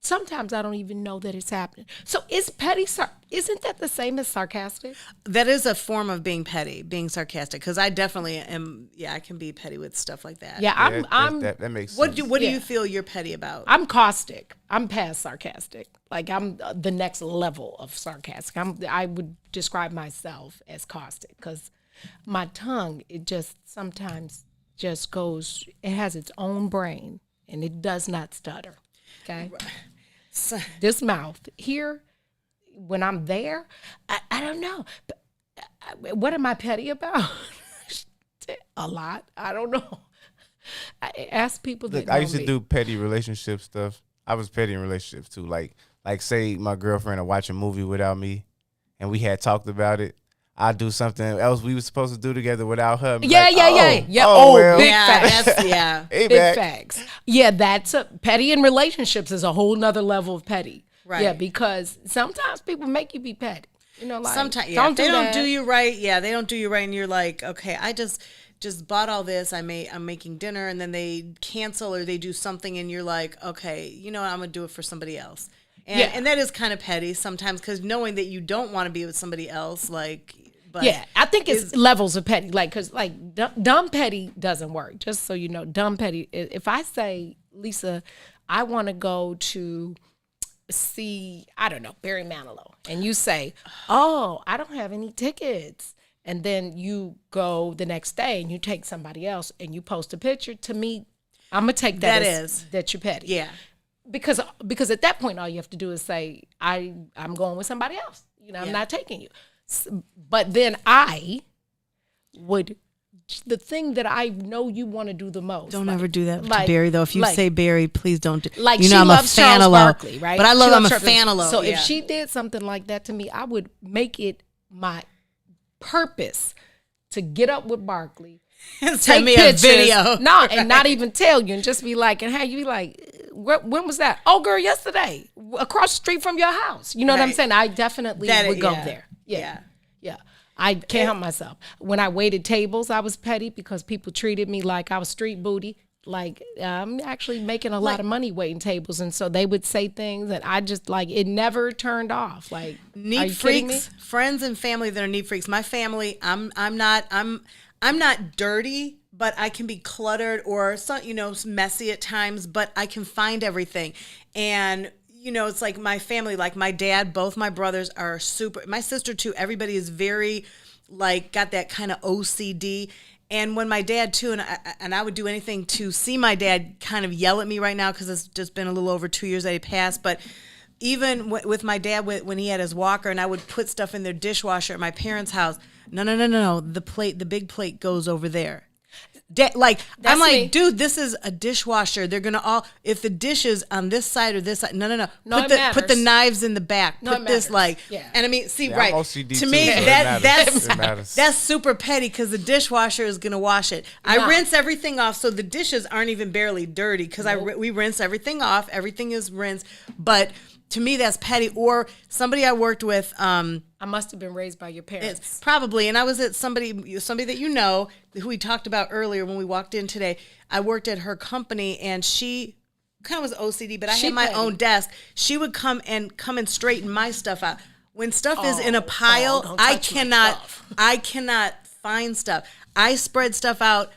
sometimes I don't even know that it's happening. So is petty, isn't that the same as sarcastic? That is a form of being petty, being sarcastic. Because I definitely am. Yeah, I can be petty with stuff like that. Yeah, that makes sense. What do you feel you're petty about? I'm caustic. I'm past sarcastic. Like I'm the next level of sarcastic. I would describe myself as caustic because my tongue, it just sometimes just goes. It has its own brain and it does not stutter. Okay. So, this mouth here, when I'm there, I don't know. But what am I petty about? A lot. I don't know. I ask people that I used to do petty relationship stuff. I was petty in relationships too. Like say my girlfriend will watch a movie without me, and we had talked about it. I'd do something else we were supposed to do together without her. Yeah. Well, big facts. Hey, big facts. Yeah, that's petty in relationships is a whole nother level of petty. Right. Yeah, because sometimes people make you be petty. You know, like sometimes don't they don't that. do you right. Yeah, they don't do you right, and you're like, okay, I just bought all this. I'm making dinner, and then they cancel or they do something, and you're like, okay, you know what, I'm gonna do it for somebody else. And that is kind of petty sometimes because knowing that you don't want to be with somebody else, like. But I think it's levels of petty. Like, because like dumb petty doesn't work. Just so you know, dumb petty. If I say, Lisa, I want to go to see, I don't know, Barry Manilow, and you say, oh, I don't have any tickets, and then you go the next day and you take somebody else and you post a picture. To me, I'm gonna take that as that you're petty. Yeah. Because at that point, all you have to do is say, I'm going with somebody else. You know, I'm not taking you. But then the thing that I know you want to do the most. Don't ever do that to Barry, though. If you say Barry, please don't do. Like, you know, I'm a fan of Barkley, right? But I'm a fan of. So if she did something like that to me, I would make it my purpose to get up with Barkley, send me a video. No, and not even tell you, and just be like, and how you be like, when was that? Oh, girl, yesterday, across the street from your house. You know what I'm saying? I definitely would go there. Yeah. I can't help myself. When I waited tables, I was petty because people treated me like I was street booty. Like, I'm actually making a lot of money waiting tables. And so they would say things that I just, like, it never turned off. Like, neat freaks, friends and family that are neat freaks. My family, I'm not dirty, but I can be cluttered or messy at times, but I can find everything. And it's like my family, like my dad, both my brothers are super, my sister too, everybody is very, like, got that kind of OCD. And when my dad too, and I would do anything to see my dad kind of yell at me right now because it's just been a little over 2 years that he passed. But even with my dad, when he had his walker and I would put stuff in their dishwasher at my parents' house, no, the big plate goes over there. I'm like, me. Dude, this is a dishwasher. They're gonna if the dish is on this side or this side. No. Put the knives in the back. Put this and I mean, see, right. OCD to me, so that's super petty because the dishwasher is gonna wash it. I rinse everything off, so the dishes aren't even barely dirty because we rinse everything off. Everything is rinsed, but. To me, that's petty. Or somebody I worked with. I must have been raised by your parents. Probably. And I was at somebody that you know, who we talked about earlier when we walked in today. I worked at her company, and she kind of was OCD, but I had my own desk. She would come and straighten my stuff out. When stuff is in a pile, I cannot find stuff. I spread stuff out.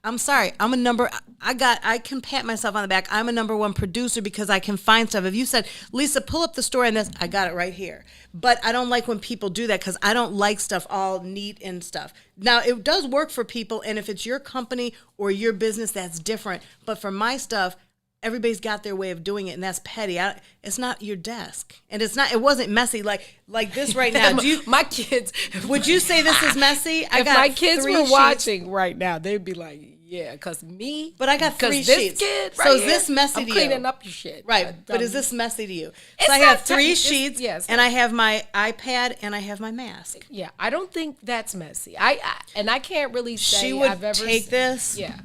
I'm sorry. I can pat myself on the back. I'm a number one producer because I can find stuff. If you said, Lisa, pull up the story on this, I got it right here. But I don't like when people do that because I don't like stuff all neat and stuff. Now, it does work for people, and if it's your company or your business, that's different. But for my stuff, everybody's got their way of doing it, and that's petty. It's not your desk, and it wasn't messy like this right now. My kids, would you say this is messy? If my kids were watching right now, they'd be like, yeah, because me. But I got 3 sheets. Kid so is this messy to you? I'm cleaning up your shit. Right, but is this messy to you? So I have 3 sheets, and I have my iPad, and I have my mask. Yeah, I don't think that's messy. I can't really say I've ever take this. Yeah,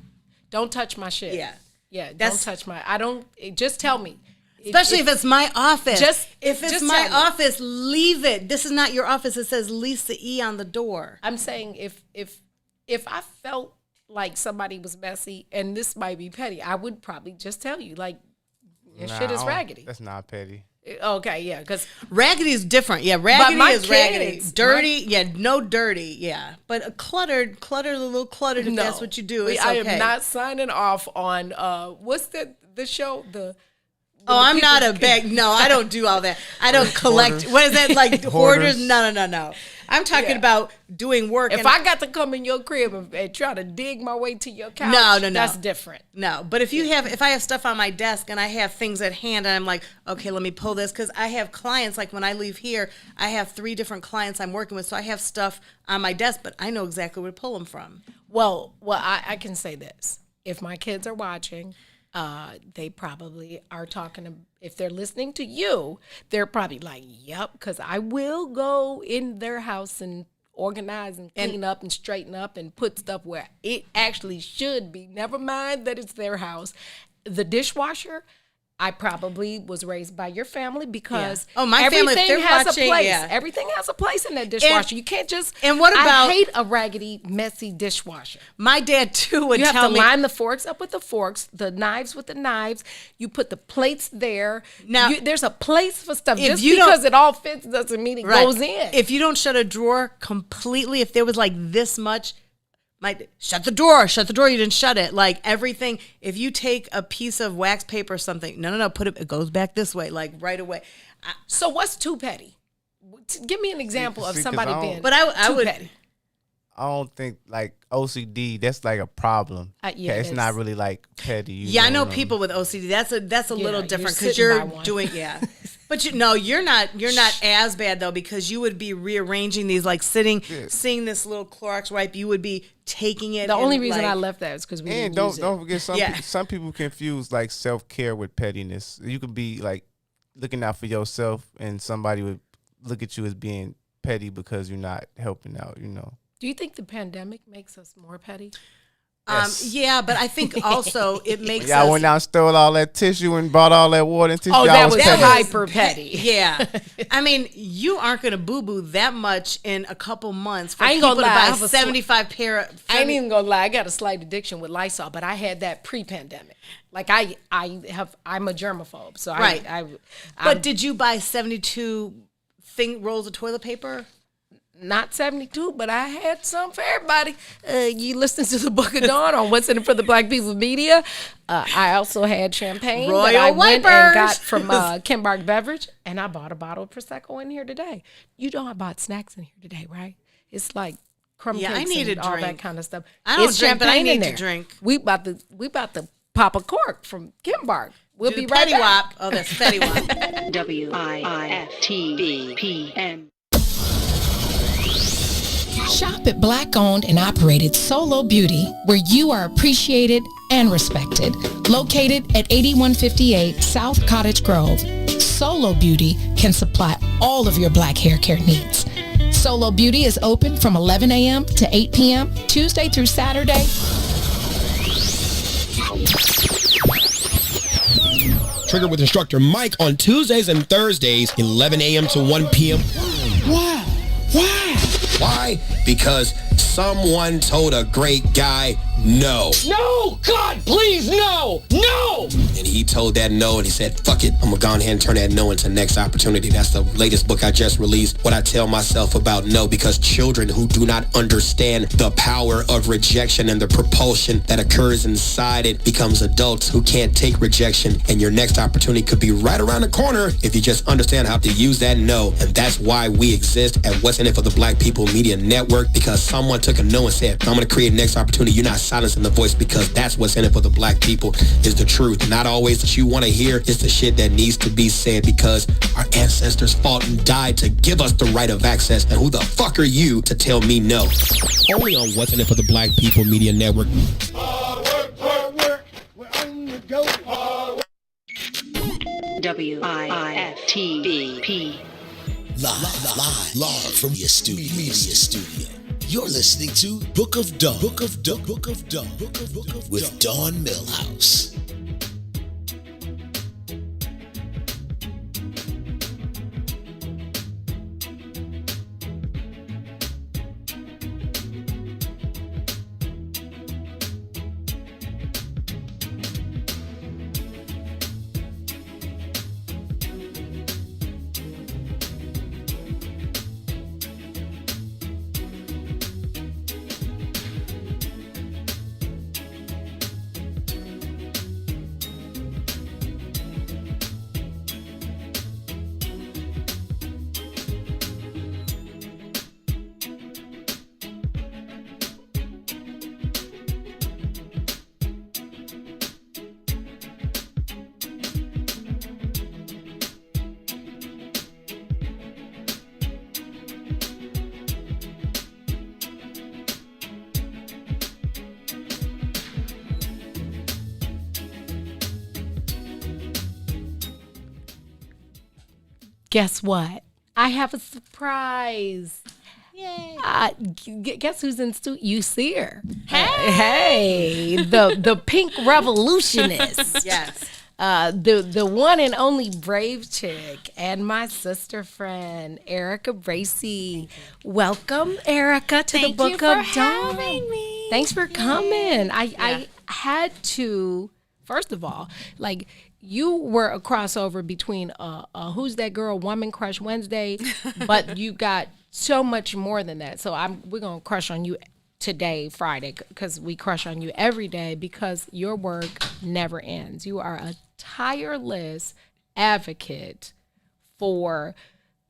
don't touch my shit. Yeah, don't touch just tell me. Especially if it's my office. If it's just my office, leave it. This is not your office. It says Lisa E on the door. I'm saying if I felt like somebody was messy, and this might be petty, I would probably just tell you, like, Your shit is raggedy. That's not petty. Okay, yeah, because raggedy is different. Yeah, raggedy is raggedy. kids, Dirty, no dirty. Yeah, but a cluttered, a little cluttered. If that's what you do, it's okay. I am not signing off on what's the show I'm not a bag. No, I don't do all that. I don't collect. What is that like? Hoarders? No. I'm talking about doing work. If I got to come in your crib and try to dig my way to your couch, no, that's different. No, but if I have stuff on my desk and I have things at hand and I'm like, okay, let me pull this, because I have clients, like when I leave here, I have 3 different clients I'm working with, so I have stuff on my desk, but I know exactly where to pull them from. Well, I can say this. If my kids are watching, they probably are talking. If they're listening to you, they're probably like, "Yep," because I will go in their house and organize and clean up and straighten up and put stuff where it actually should be. Never mind that it's their house. The dishwasher, I probably was raised by your family because my family, if they're has watching, a place. Everything has a place in that dishwasher. You can't just. And what about? I hate a raggedy, messy dishwasher. My dad too would tell me. You have to line the forks up with the forks, the knives with the knives. You put the plates there. Now there's a place for stuff. Just because it all fits doesn't mean it goes in. If you don't shut a drawer completely, if there was like this much. Shut the door, you didn't shut it. Like everything, if you take a piece of wax paper or something, no, it goes back this way, like right away. So what's too petty? Give me an example of somebody being I would, petty. I don't think like OCD, that's like a problem. It's not really like petty. I know people with OCD. That's a little different because you're doing But you're not as bad though, because you would be rearranging these, like seeing this little Clorox wipe, you would be taking it. The only reason I left that is because we didn't use it. Don't forget some people confuse like self-care with pettiness. You could be like looking out for yourself and somebody would look at you as being petty because you're not helping out, Do you think the pandemic makes us more petty? Yes. But I think also it makes y'all went out and stole all that tissue and bought all that water and tissue. Oh, that was hyper petty. Yeah. I mean, you aren't going to boo-boo that much in a couple months for I ain't people gonna lie, to buy 75 pair of... I ain't even going to lie. I got a slight addiction with Lysol, but I had that pre-pandemic. Like I'm a germaphobe. So But did you buy 72 rolls of toilet paper? Not 72, but I had some for everybody. You listen to the Book of Dawn on What's in It for the Black People Media. I also had champagne that I went and got from Kimbark Beverage, and I bought a bottle of Prosecco in here today. You know I bought snacks in here today, right? It's like crumb cakes and all that kind of stuff. I don't drink, but I need to drink. We about to pop a cork from Kimbark. We'll be right back. Wop. Oh, that's Fetty Wap. WIFTBPN. Shop at Black-owned and operated Solo Beauty, where you are appreciated and respected. Located at 8158 South Cottage Grove, Solo Beauty can supply all of your black hair care needs. Solo Beauty is open from 11 a.m. to 8 p.m., Tuesday through Saturday. Trigger with instructor Mike on Tuesdays and Thursdays, 11 a.m. to 1 p.m. Why? Why? Because someone told a great guy no. No! God, please, no! No! And he told that no, and he said, fuck it. I'm going to go ahead and turn that no into next opportunity. That's the latest book I just released, What I Tell Myself About No, because children who do not understand the power of rejection and the propulsion that occurs inside it becomes adults who can't take rejection. And your next opportunity could be right around the corner if you just understand how to use that no. And that's why we exist at What's in It for the Black People Media Network, because someone took a no and said, I'm going to create next opportunity. You're not silencing the voice, because that's what's in it for the black people is the truth. Not always that you want to hear. It's the shit that needs to be said, because our ancestors fought and died to give us the right of access. And who the fuck are you to tell me no? Only on What's in It for the Black People Media Network. Hard work, we're on the go. WIFTBP. Live from your studio. You're listening to Book of Dawn. With Dawn Millhouse. guess what? I have a surprise. Yay. Guess who's in studio? You see her. Hey, the pink revolutionist. Yes. The one and only brave chick, and my sister friend, Erica Bracey. Welcome, Erica, to the Book of Dawn. Thanks for coming. I had to, first of all, like, you were a crossover between Who's That Girl, Woman Crush Wednesday, but you got so much more than that. So we're going to crush on you today, Friday, because we crush on you every day because your work never ends. You are a tireless advocate for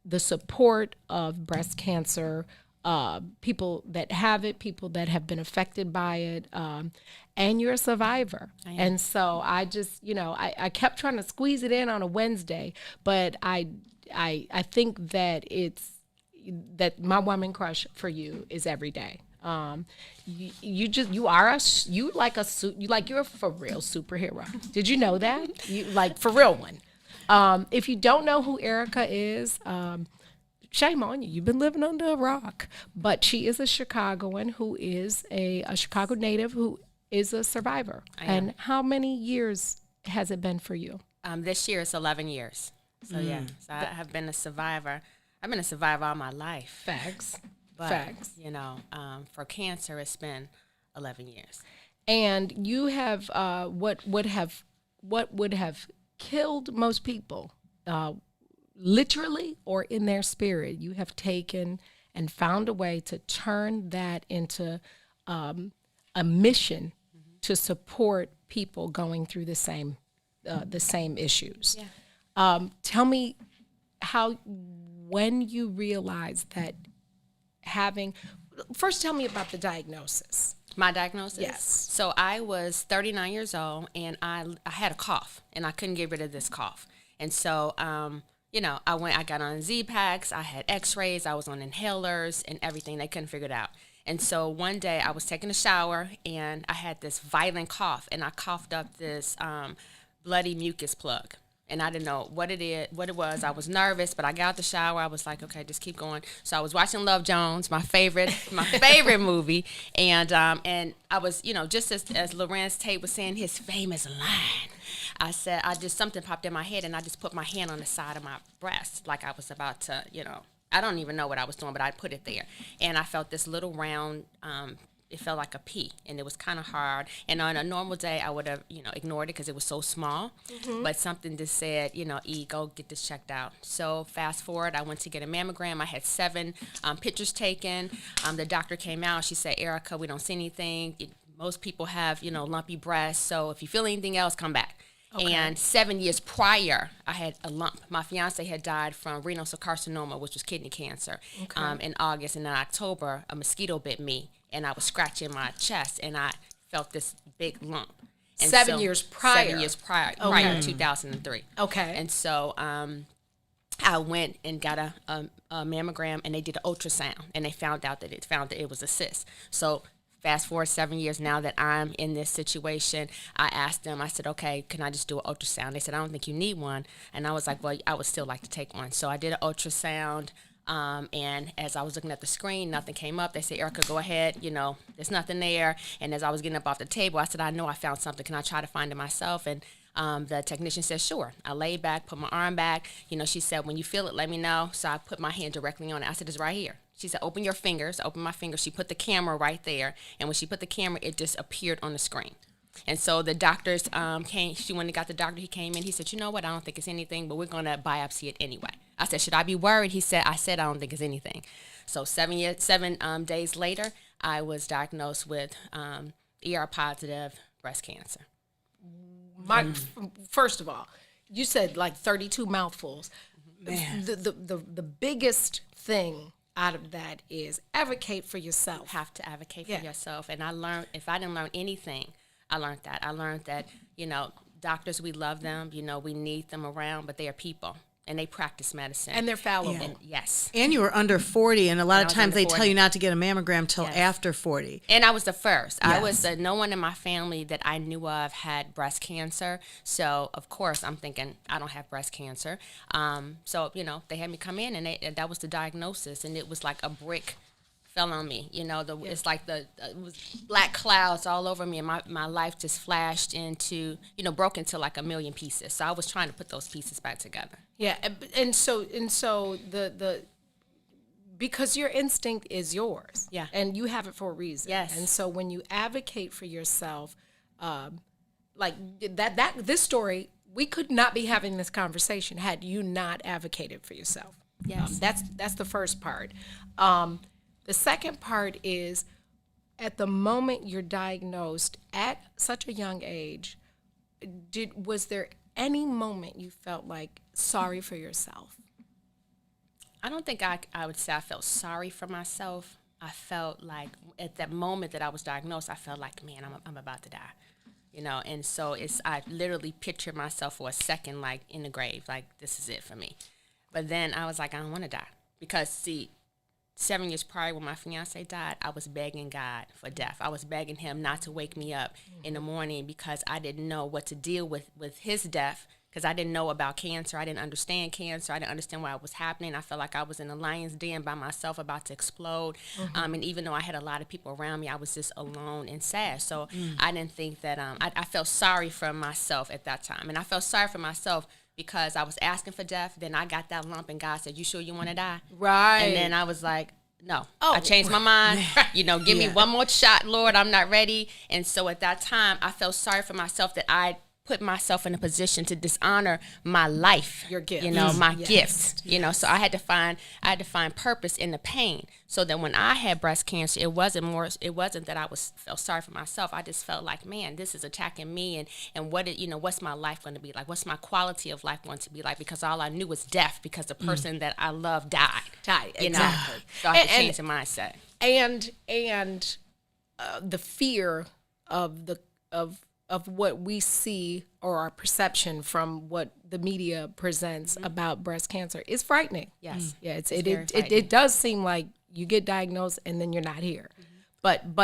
the support of breast cancer, people that have it, people that have been affected by it, and you're a survivor. And so I just, I kept trying to squeeze it in on a Wednesday, but I think that that my woman crush for you is every day. You're a for real superhero. Did you know that? You like for real one. If you don't know who Erica is, shame on you. You've been living under a rock. But she is a Chicagoan who is a Chicago native who is a survivor. And how many years has it been for you? This year it's 11 years. So yeah, so I have been a survivor. I've been a survivor all my life. Facts. But, Facts. For cancer, it's been 11 years. And you have what would have killed most people, literally or in their spirit. You have taken and found a way to turn that into a mission to support people going through the same issues. Yeah. Tell me when you realized that first tell me about the diagnosis. My diagnosis? Yes. So I was 39 years old, and I had a cough, and I couldn't get rid of this cough. And so, I got on Z-Packs, I had x-rays, I was on inhalers and everything. They couldn't figure it out. And so one day I was taking a shower, and I had this violent cough, and I coughed up this bloody mucus plug. And I didn't know what it was. I was nervous, but I got out the shower. I was like, okay, just keep going. So I was watching Love Jones, my favorite movie. And I was, just as Lorenz Tate was saying his famous line, something popped in my head, and I just put my hand on the side of my breast, like I was about to, I don't even know what I was doing, but I put it there. And I felt this little round, it felt like a pea, and it was kind of hard. And on a normal day, I would have, ignored it because it was so small. Mm-hmm. But something just said, E, go get this checked out. So fast forward, I went to get a mammogram. I had 7 pictures taken. The doctor came out. She said, Erica, we don't see anything. Most people have, lumpy breasts. So if you feel anything else, come back. Okay. And 7 years prior, I had a lump. My fiance had died from renal cell carcinoma, which was kidney cancer, in August. And in October, a mosquito bit me, and I was scratching my chest, and I felt this big lump. And 7 years prior? 7 years prior, prior to 2003. Okay. And so I went and got a mammogram, and they did an ultrasound, and they found that it was a cyst. So fast forward 7 years now that I'm in this situation, I asked them, I said, okay, can I just do an ultrasound? They said, I don't think you need one. And I was like, well, I would still like to take one. So I did an ultrasound, and as I was looking at the screen, nothing came up. They said, Erica, go ahead, there's nothing there. And as I was getting up off the table, I said, I know I found something. Can I try to find it myself? And the technician said, sure. I laid back, put my arm back. She said, when you feel it, let me know. So I put my hand directly on it. I said, it's right here. She said, open your fingers. Open my fingers. She put the camera right there. And when she put the camera, it just appeared on the screen. And so the doctors came. When they got the doctor, he came in. He said, you know what? I don't think it's anything, but we're going to biopsy it anyway. I said, should I be worried? I said, I don't think it's anything. So 7 days later, I was diagnosed with ER-positive breast cancer. First of all, you said like 32 mouthfuls. Man. The biggest thing out of that is advocate for yourself. You have to advocate for yourself. And I learned, if I didn't learn anything, I learned that. I learned that, doctors, we love them. We need them around, but they are people. and they practice medicine. And they're fallible. Yeah. And yes. And you were under 40, and a lot And of I was times under they 40. tell you not to get a mammogram till Yes. after 40. And I was the first. I Yes. was no one in my family that I knew of had breast cancer. So, of course, I'm thinking, I don't have breast cancer. So, you know, they had me come in, and that was the diagnosis. And it was like a brick fell on me. You know, it's like it was black clouds all over me, and my life just flashed into, you know, broke into like a million pieces. So I was trying to put those pieces back together. Yeah, and so the because your instinct is yours. Yeah. And you have it for a reason. Yes. And so when you advocate for yourself, like this story, we could not be having this conversation had you not advocated for yourself. Yes. That's the first part. The second part is, at the moment you're diagnosed at such a young age, was there any moment you felt like sorry for yourself? I don't think I would say I felt sorry for myself. I felt like at that moment that I was diagnosed, I felt like, man, I'm about to die, you know. And so I literally pictured myself for a second like in the grave, like this is it for me. But then I was like, I don't want to die, because see, 7 years prior when my fiance died, I was begging God for death. I was begging him not to wake me up in the morning, because I didn't know what to deal with his death, because I didn't know about cancer. I didn't understand cancer. I didn't understand why it was happening. I felt like I was in a lion's den by myself about to explode. And even though I had a lot of people around me, I was just alone and sad. So I didn't think that, I felt sorry for myself at that time. And I felt sorry for myself because I was asking for death. Then I got that lump, and God said, you sure you want to die? Right. And then I was like, no. I changed my mind. You know, give me one more shot, Lord. I'm not ready. And so at that time, I felt sorry for myself that I put myself in a position to dishonor my life, your gift, you know, my gift, you know. So I had to find purpose in the pain, so that when I had breast cancer, it wasn't that I felt sorry for myself. I just felt like, man, this is attacking me, and what's my life going to be like? What's my quality of life going to be like? Because all I knew was death, because the person that I loved died. You know? Exactly. So I had to change the mindset. And the fear of what we see, or our perception from what the media presents about breast cancer, is frightening. Yes. Yeah, it does seem like you get diagnosed and then you're not here. But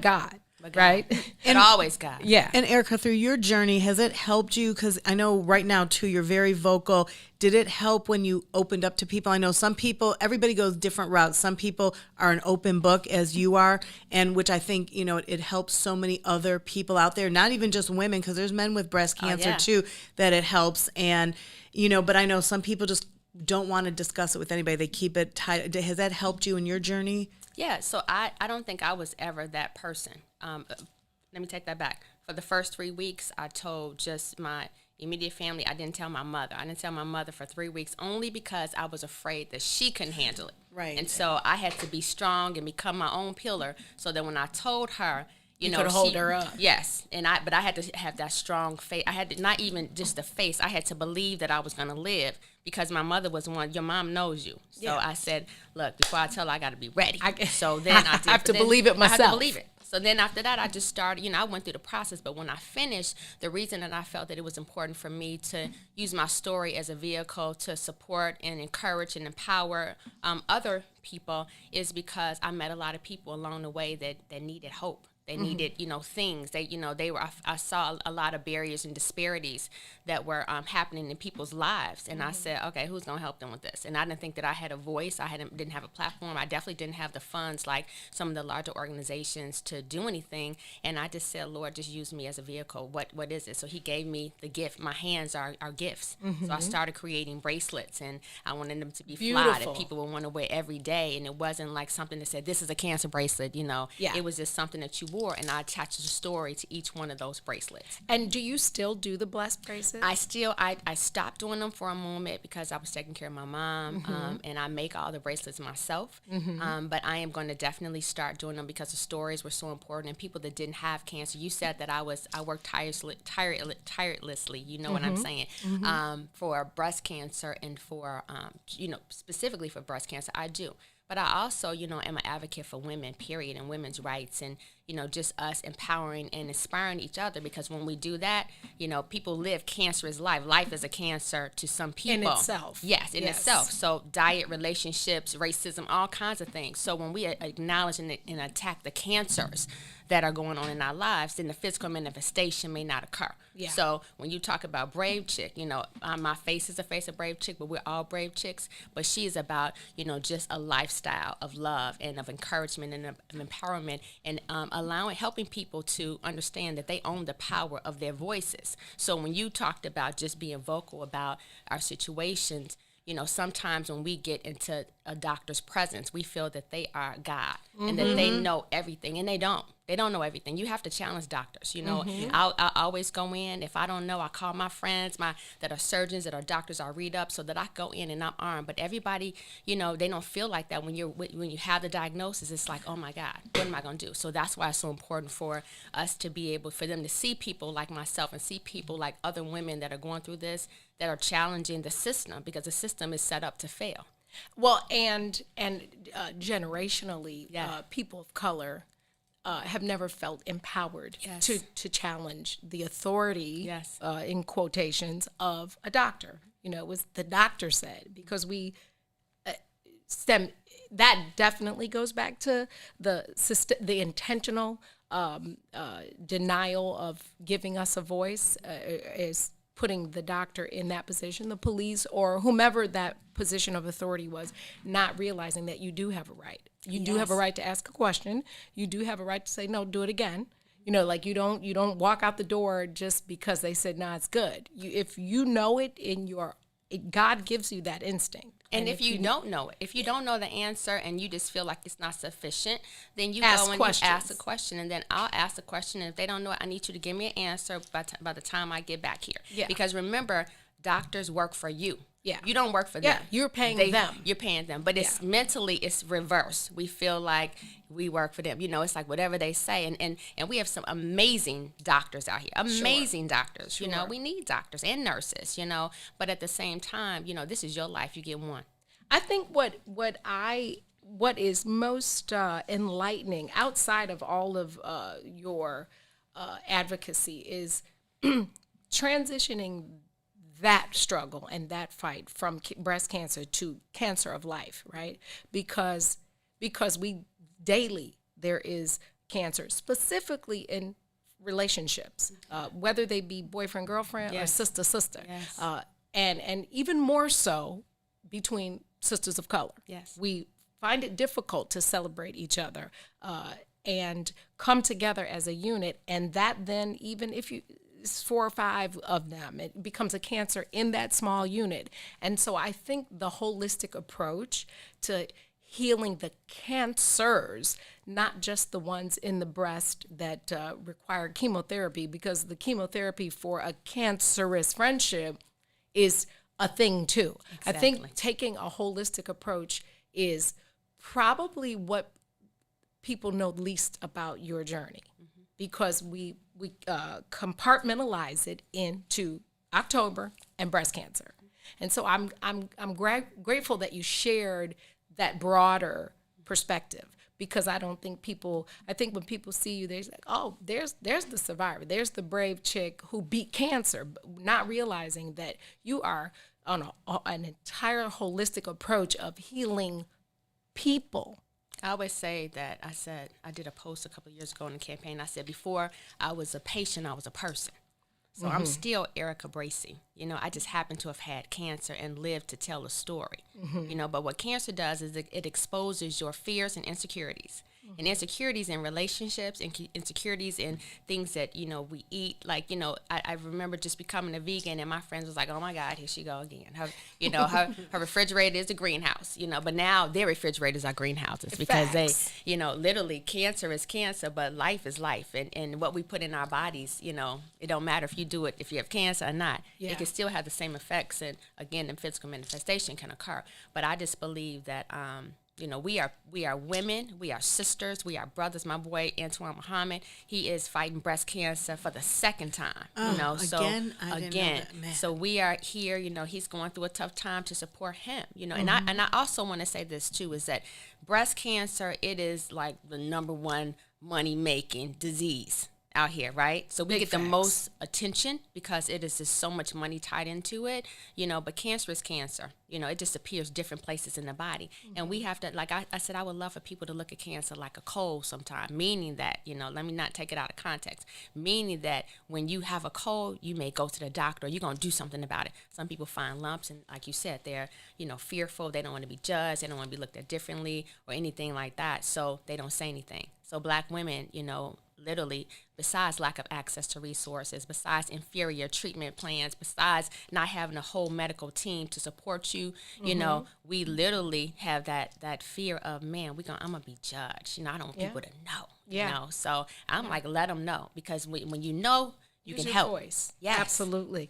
God. Right? And always God. Yeah. And Erica, through your journey, has it helped you? Because I know right now, too, you're very vocal. Did it help when you opened up to people? I know some people, everybody goes different routes. Some people are an open book, as you are, and which I think, you know, it helps so many other people out there, not even just women, because there's men with breast cancer, too, that it helps. And, you know, but I know some people just don't want to discuss it with anybody. They keep it tight. Has that helped you in your journey? Yeah, so I don't think I was ever that person. Let me take that back. For the first 3 weeks, I told just my immediate family. I didn't tell my mother. I didn't tell my mother for 3 weeks, only because I was afraid that she couldn't handle it. Right. And so I had to be strong and become my own pillar, so that when I told her, you know, could hold her up. Yes, but I had to have that strong faith. I had to, not even just the face, I had to believe that I was going to live, because my mother was one. Your mom knows you. So I said, look, before I tell her, I got to be ready. So then I did. I have to believe it myself. I have to believe it. So then after that, I just started, you know, I went through the process. But when I finished, the reason that I felt that it was important for me to use my story as a vehicle to support and encourage and empower other people is because I met a lot of people along the way that needed hope. They needed, you know, things. I saw a lot of barriers and disparities that were happening in people's lives. And I said, okay, who's going to help them with this? And I didn't think that I had a voice. I didn't have a platform. I definitely didn't have the funds like some of the larger organizations to do anything. And I just said, Lord, just use me as a vehicle. What is it? So he gave me the gift. My hands are gifts. So I started creating bracelets, and I wanted them to be fly that people would want to wear every day. And it wasn't like something that said, this is a cancer bracelet, you know. Yeah. It was just something that you wore, and I attached a story to each one of those bracelets. And do you still do the blessed bracelets? I stopped doing them for a moment because I was taking care of my mom, and I make all the bracelets myself. But I am going to definitely start doing them because the stories were so important, and people that didn't have cancer. You said that I worked tirelessly. You know what I'm saying? For breast cancer, and for you know, specifically for breast cancer, I do. But I also, am an advocate for women, period, and women's rights, and, just us empowering and inspiring each other, because when we do that, people live cancerous life. Life is a cancer to some people. In itself. Yes, in itself. So diet, relationships, racism, all kinds of things. So when we acknowledge and attack the cancers that are going on in our lives, then the physical manifestation may not occur. Yeah. So when you talk about Brave Chick, my face is the face of Brave Chick, but we're all Brave Chicks. But she is about, just a lifestyle of love and of encouragement and of empowerment, and helping people to understand that they own the power of their voices. So when you talked about just being vocal about our situations, sometimes when we get into a doctor's presence, we feel that they are God and that they know everything, and they don't. They don't know everything. You have to challenge doctors. I'll always go in. If I don't know, I call my friends that are surgeons, that are doctors. I read up so that I go in and I'm armed. But everybody, they don't feel like that when you have the diagnosis. It's like, oh my God, what am I going to do? So that's why it's so important for us to be able, for them to see people like myself and see people like other women that are going through this, that are challenging the system, because the system is set up to fail. Well, and generationally, people of color have never felt empowered to challenge the authority, in quotations, of a doctor. It was the doctor said, because we that definitely goes back to the intentional denial of giving us a voice, is putting the doctor in that position, the police, or whomever that position of authority was, not realizing that you do have a right. You do have a right to ask a question. You do have a right to say, no, do it again. Like you don't walk out the door just because they said, no, it's good. If you know it God gives you that instinct. And if you don't know it, if you don't know the answer and you just feel like it's not sufficient, then you ask go and questions. you ask a question, and then I'll ask a question. And if they don't know it, I need you to give me an answer by the time I get back here. Yeah. Because remember, doctors work for you. Yeah. You don't work for them. Yeah, you're paying them. You're paying them. But it's mentally, it's reverse. We feel like we work for them. It's like whatever they say. And we have some amazing doctors out here. Amazing doctors. Sure. We need doctors and nurses, But at the same time, this is your life. You get one. I think what is most enlightening outside of all of your advocacy is transitioning that struggle and that fight from breast cancer to cancer of life, right? Because we daily, there is cancer, specifically in relationships, whether they be boyfriend, girlfriend, or sister. Yes. And even more so between sisters of color. Yes. We find it difficult to celebrate each other and come together as a unit, and that then, even if it's 4 or 5 of them, it becomes a cancer in that small unit. And so I think the holistic approach to healing the cancers, not just the ones in the breast that require chemotherapy, because the chemotherapy for a cancerous friendship is a thing too. Exactly. I think taking a holistic approach is probably what people know least about your journey, because we compartmentalize it into October and breast cancer. And so I'm grateful that you shared that broader perspective, because I think when people see you, they're like, oh, there's the survivor, there's the brave chick who beat cancer, not realizing that you are on an entire holistic approach of healing people. I always say that I did a post a couple of years ago in the campaign. I said, before I was a patient, I was a person. So I'm still Erica Bracey. I just happen to have had cancer and lived to tell a story. But what cancer does is it exposes your fears and insecurities. And insecurities in relationships, and insecurities in things that, we eat. Like, I remember just becoming a vegan, and my friends was like, oh my God, here she go again. Her refrigerator is a greenhouse, but now their refrigerators are greenhouses, because Facts. they, literally cancer is cancer, but life is life. And what we put in our bodies, it don't matter if you have cancer or not. Yeah. It can still have the same effects. And again, the physical manifestation can occur. But I just believe that, You know, we are women, we are sisters, we are brothers. My boy Antoine Muhammad, he is fighting breast cancer for the second time. You know, so again, I didn't know that, man. So we are here. You know, he's going through a tough time to support him. You know, and I also want to say this too, is that breast cancer, it is like the number one money making disease out here, right? So we get the most attention because it is just so much money tied into it, you know, but cancer is cancer. You know, it just appears different places in the body. And we have to, like I said, I would love for people to look at cancer like a cold sometime, meaning that, you know, let me not take it out of context, meaning that when you have a cold, you may go to the doctor, you're going to do something about it. Some people find lumps and, like you said, they're, you know, fearful. They don't want to be judged. They don't want to be looked at differently or anything like that. So they don't say anything. So Black women, you know, literally, besides lack of access to resources, besides inferior treatment plans, besides not having a whole medical team to support you, you know, we literally have that fear of, man, I'm gonna be judged. You know, I don't want people to know. You know, so I'm like, let them know, because when you know, you can help. Voice. Yes. Absolutely.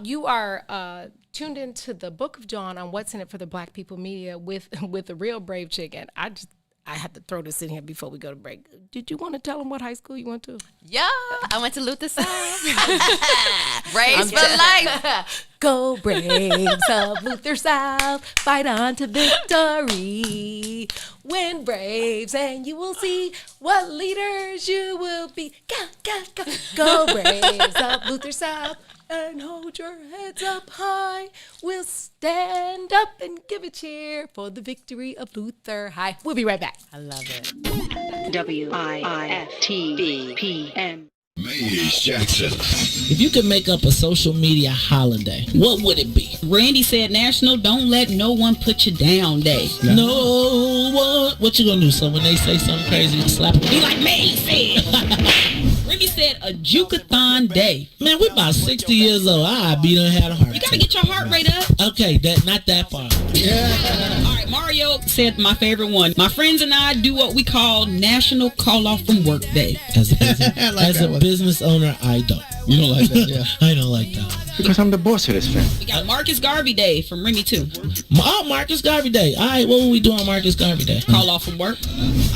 You are tuned into the Book of Dawn on What's in It for the Black People Media with a real brave chick, and I had to throw this in here before we go to break. Did you want to tell them what high school you went to? Yeah, I went to Luther South. Braves for life. Go Braves of Luther South, fight on to victory. Win Braves and you will see what leaders you will be. Go, go, go. Go Braves of Luther South. And hold your heads up high. We'll stand up and give a cheer for the victory of Luther High. We'll be right back. I love it. WIFTBPM. Millhouse Jackson. If you could make up a social media holiday, what would it be? Randy said National Don't Let No One Put You Down Day. No one. What you gonna do? So when they say something crazy, you slap them? Be like May said. Randy said a Jukathon Day. Man, we about 60 years old. I be done had a heart. You gotta get your heart rate up. Okay, not that far. All right, Mario said my favorite one. My friends and I do what we call National Call Off from Work Day. As a business owner, I don't. You don't like that, yeah. I don't like that. Because I'm the boss of this thing. We got Marcus Garvey Day from Remy too. Oh, Marcus Garvey Day. All right, what will we do on Marcus Garvey Day? Call off from work.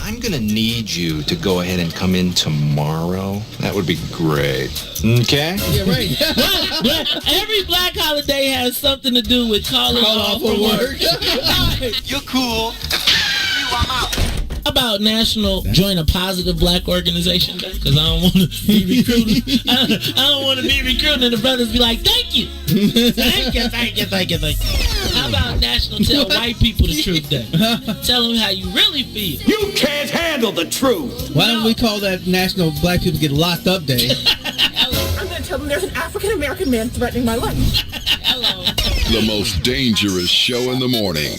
I'm going to need you to go ahead and come in tomorrow. That would be great. Okay? Yeah, right. Every black holiday has something to do with calling off from work. You're cool. I'm out. About National Join a Positive Black Organization Day, because I don't want to be recruited. I don't want to be recruited and the brothers be like, thank you. Thank you. How about National Tell White People the Truth Day? Tell them how you really feel. You can't handle the truth. Why don't we call that National Black People Get Locked Up Day? I'm going to tell them there's an African American man threatening my life. Hello. The most dangerous show in the morning.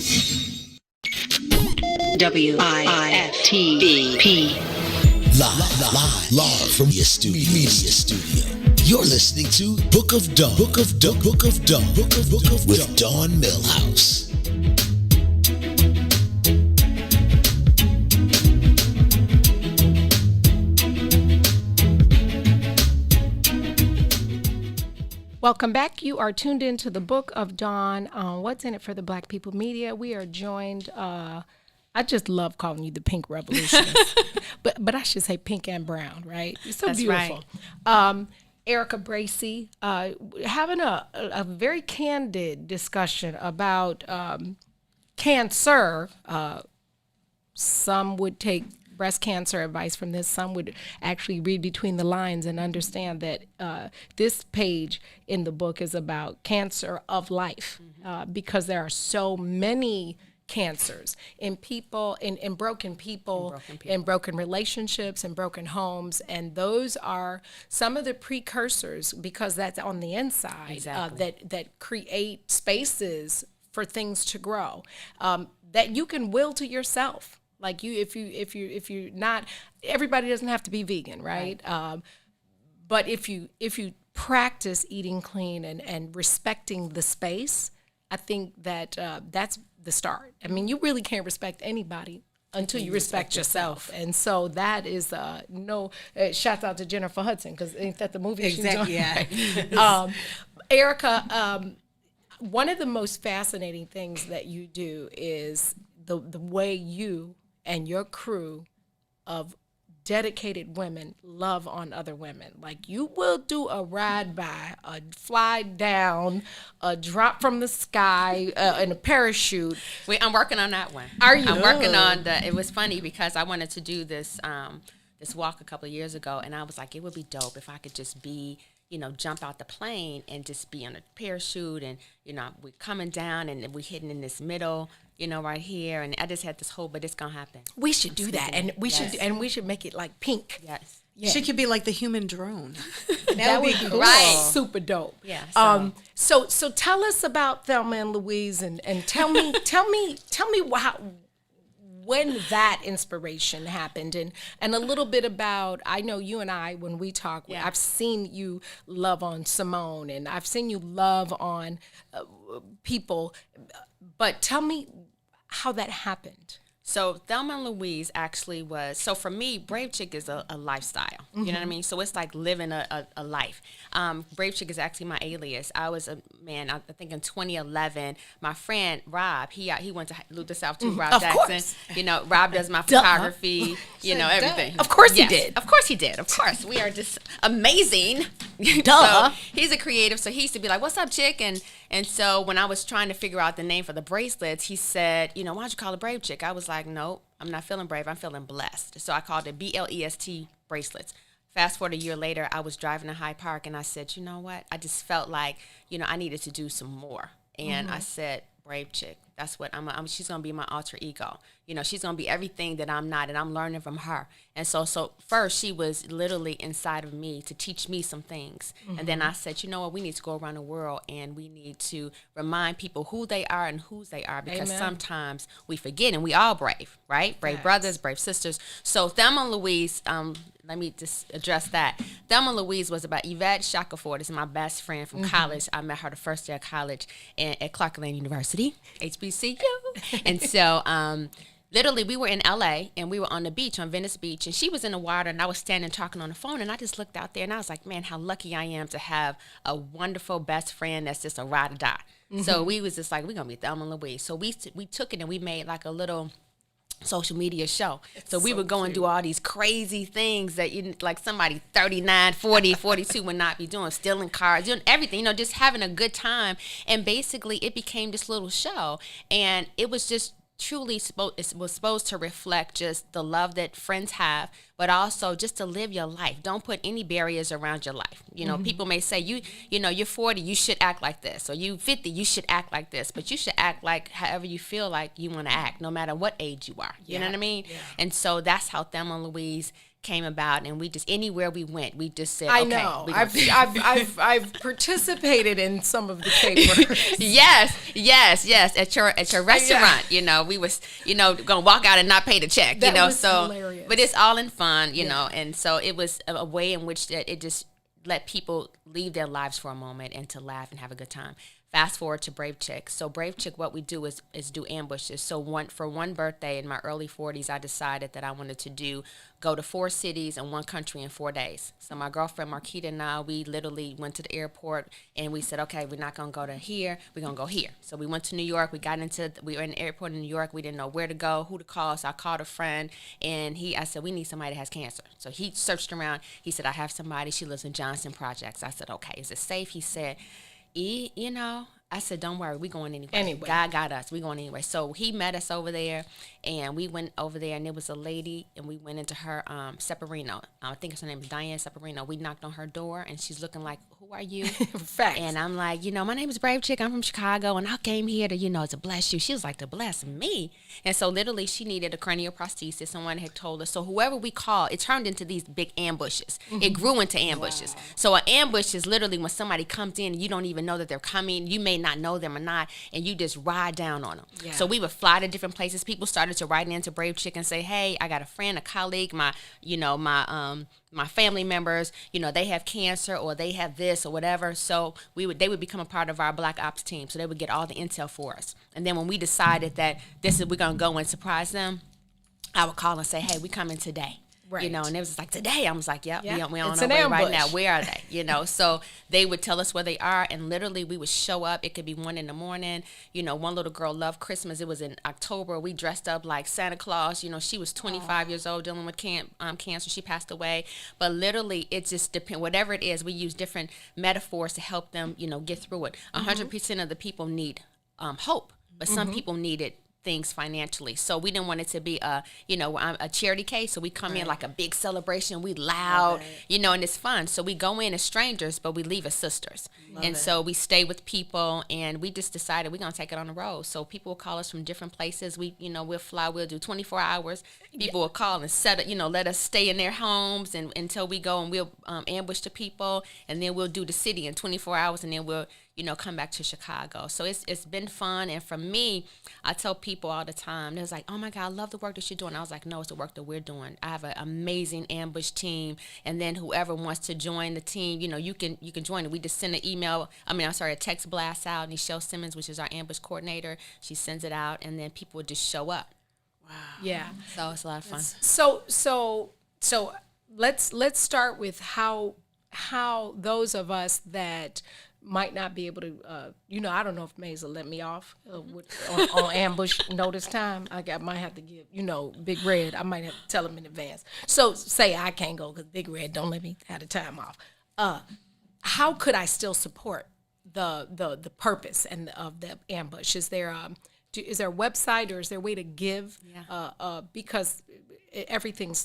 WIFTBP. Live from your media studio. You're listening to Book of Dawn. Book of Dawn with Dawn Millhouse. Welcome back. You are tuned into the Book of Dawn on What's in It for the Black People Media. We are joined, I just love calling you the Pink Revolutionist, but I should say pink and brown, right? It's so That's beautiful. Right. Erica Bracey, having a very candid discussion about cancer. Some would take breast cancer advice from this. Some would actually read between the lines and understand that this page in the book is about cancer of life, because there are so many cancers in people, in broken people, in broken relationships, in broken homes, and those are some of the precursors, because that's on the inside, that create spaces for things to grow, that you can will to yourself. Like if you're not, everybody doesn't have to be vegan, right? But if you practice eating clean and respecting the space, I think that that's the start. I mean, you really can't respect anybody until you respect yourself. And so that is shout out to Jennifer Hudson, because ain't that the movie she's on? Yeah. Erica, one of the most fascinating things that you do is the way you and your crew of dedicated women love on other women. Like, you will do a ride by, a fly down, a drop from the sky, and a parachute. I'm working on that one. Are you? I'm working on it was funny because I wanted to do this this walk a couple of years ago, and I was like, it would be dope if I could just be, jump out the plane and just be on a parachute, and we're coming down and we're hitting in this middle, right here, and I just had this hope, but it's gonna happen. We should do that, and we should make it like pink. Yes. Yeah. She could be like the human drone. That would be cool. Right. Super dope. Yeah. So tell us about Thelma and Louise, and tell me when that inspiration happened, and a little bit about, I know you and I, when we talk, I've seen you love on Simone, and I've seen you love on people, but tell me how that happened. So Thelma and Louise actually was, so for me, Brave Chick is a lifestyle. You know what I mean? So it's like living a life. Brave Chick is actually my alias. I was I think in 2011, my friend Rob, he went to Luther South too, Rob of Jackson. Course. Rob does my photography, everything. Of course he did. Of course he did. Of course. We are just amazing. Duh. So he's a creative, so he used to be like, what's up, Chick? And so when I was trying to figure out the name for the bracelets, he said, why don't you call it Brave Chick? I was like, nope, I'm not feeling brave. I'm feeling blessed. So I called it BLEST bracelets. Fast forward a year later, I was driving to Hyde Park, and I said, you know what? I just felt like, I needed to do some more. And I said, Brave Chick. That's what she's going to be my alter ego. She's going to be everything that I'm not, and I'm learning from her. And so first she was literally inside of me to teach me some things. And then I said, you know what, we need to go around the world, and we need to remind people who they are and whose they are, because sometimes we forget, and we all brave, right? Brave brothers, brave sisters. So Thelma and Louise, let me just address that. Thelma and Louise was about Yvette Shackelford. Is my best friend from college. I met her the first day of college at Clark Lane University, HBCU. And so literally we were in LA, and we were on the beach, on Venice Beach, and she was in the water, and I was standing talking on the phone, and I just looked out there, and I was like, man, how lucky I am to have a wonderful best friend that's just a ride or die. So we was just like, we're going to be Thelma and Louise. So we took it, and we made like a little social media show. So we would go and do all these crazy things that like somebody 39, 40, 42 would not be doing, stealing cars, doing everything, just having a good time. And basically it became this little show, and it was just truly it was supposed to reflect just the love that friends have, but also just to live your life. Don't put any barriers around your life. People may say, you're 40, you should act like this, or you 50, you should act like this, but you should act like however you feel like you want to act, no matter what age you are. You know what I mean? Yeah. And so that's how Thelma and Louise came about, and we just, anywhere we went, we just said, I know. I've participated in some of the papers. yes. At your restaurant, we was, gonna walk out and not pay the check, that was hilarious. But it's all in fun, and so it was a way in which that it just let people leave their lives for a moment and to laugh and have a good time. Fast forward to Brave Chick. So Brave Chick, what we do is do ambushes. So for one birthday in my early 40s, I decided that I wanted to go to 4 cities and 1 country in 4 days. So my girlfriend Marquita and I, we literally went to the airport, and we said, okay, we're not going to go to here, we're going to go here. So we went to New York. We were in the airport in New York. We didn't know where to go, who to call. So I called a friend, and I said, we need somebody that has cancer. So he searched around. He said, I have somebody. She lives in Johnson Projects. I said, okay, is it safe? He said, I said, don't worry, we're going anyway. God got us. We're going anyway. So he met us over there, and we went over there, and there was a lady, and we went into her Separino. I think her name is Diane Separino. We knocked on her door, and she's looking like, who are you? Facts. And I'm like, my name is Brave Chick. I'm from Chicago, and I came here to, to bless you. She was like, to bless me? And so literally she needed a cranial prosthesis. Someone had told us. So whoever we called, it turned into these big ambushes. It grew into ambushes. Wow. So an ambush is literally when somebody comes in and you don't even know that they're coming. You may not know them or not, and you just ride down on them. Yeah. So we would fly to different places. People started to write into Brave Chick and say, hey, I got a friend, a colleague, my family members, they have cancer, or they have this or whatever. So they would become a part of our Black Ops team. So they would get all the intel for us. And then when we decided that we're going to go and surprise them, I would call and say, hey, we coming today. Right. You know, and it was like, today. I was like, yep, we on It's our an way ambush. right now. Where are they? You know, so they would tell us where they are, and literally we would show up. It could be 1 a.m. You know, one little girl loved Christmas. It was in October. We dressed up like Santa Claus. You know, she was 25 years old dealing with cancer. She passed away. But literally, it just depends. Whatever it is, we use different metaphors to help them, you know, get through it. 100% of the people need hope, but some people needed things financially. So we didn't want it to be a charity case. So we come in like a big celebration. We loud, you know, and it's fun. So we go in as strangers, but we leave as sisters. So we stay with people, and we just decided we're going to take it on the road. So people will call us from different places. We'll fly, we'll do 24 hours. People will call and set it, you know, let us stay in their homes and until we go, and we'll ambush the people, and then we'll do the city in 24 hours, and then we'll, you know, come back to Chicago. So it's been fun. And for me, I tell people all the time, they're like, oh my God, I love the work that you're doing. I was like, no, it's the work that we're doing. I have an amazing ambush team. And then whoever wants to join the team, you know, you can join it. We just send a text blast out. Nichelle Simmons, which is our ambush coordinator, she sends it out, and then people would just show up. Wow. Yeah. So it's a lot of fun. So let's start with how those of us that might not be able to, I don't know if Maze will let me off on ambush notice time. I might have to give, Big Red, I might have to tell him in advance. So say I can't go because Big Red don't let me have the time off. How could I still support the purpose of the ambush? Is there a website, or is there a way to give? Because everything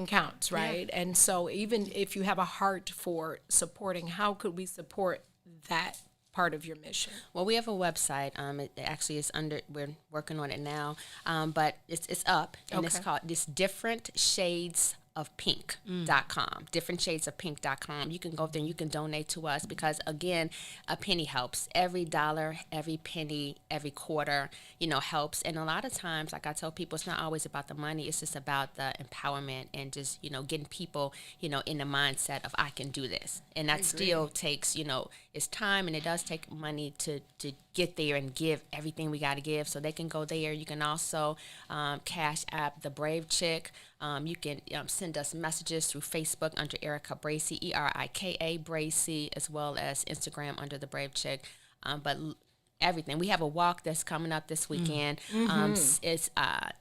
counts, right? Yeah. And so even if you have a heart for supporting, how could we support that part of your mission? Well, we have a website. It actually is we're working on it now, but it's up, and it's called differentshadesofpink.com. differentshadesofpink.com. You can go there and you can donate to us, because again, a penny helps. Every dollar, every penny, every quarter, helps. And a lot of times, like I tell people, it's not always about the money. It's just about the empowerment and just, getting people, in the mindset of I can do this. And that still takes, it's time, and it does take money to get there and give everything we got to give. So they can go there. You can also cash app The Brave Chick. You can send us messages through Facebook under Erica Bracey, Erika Bracey, as well as Instagram under The Brave Chick. But everything. We have a walk that's coming up this weekend. It's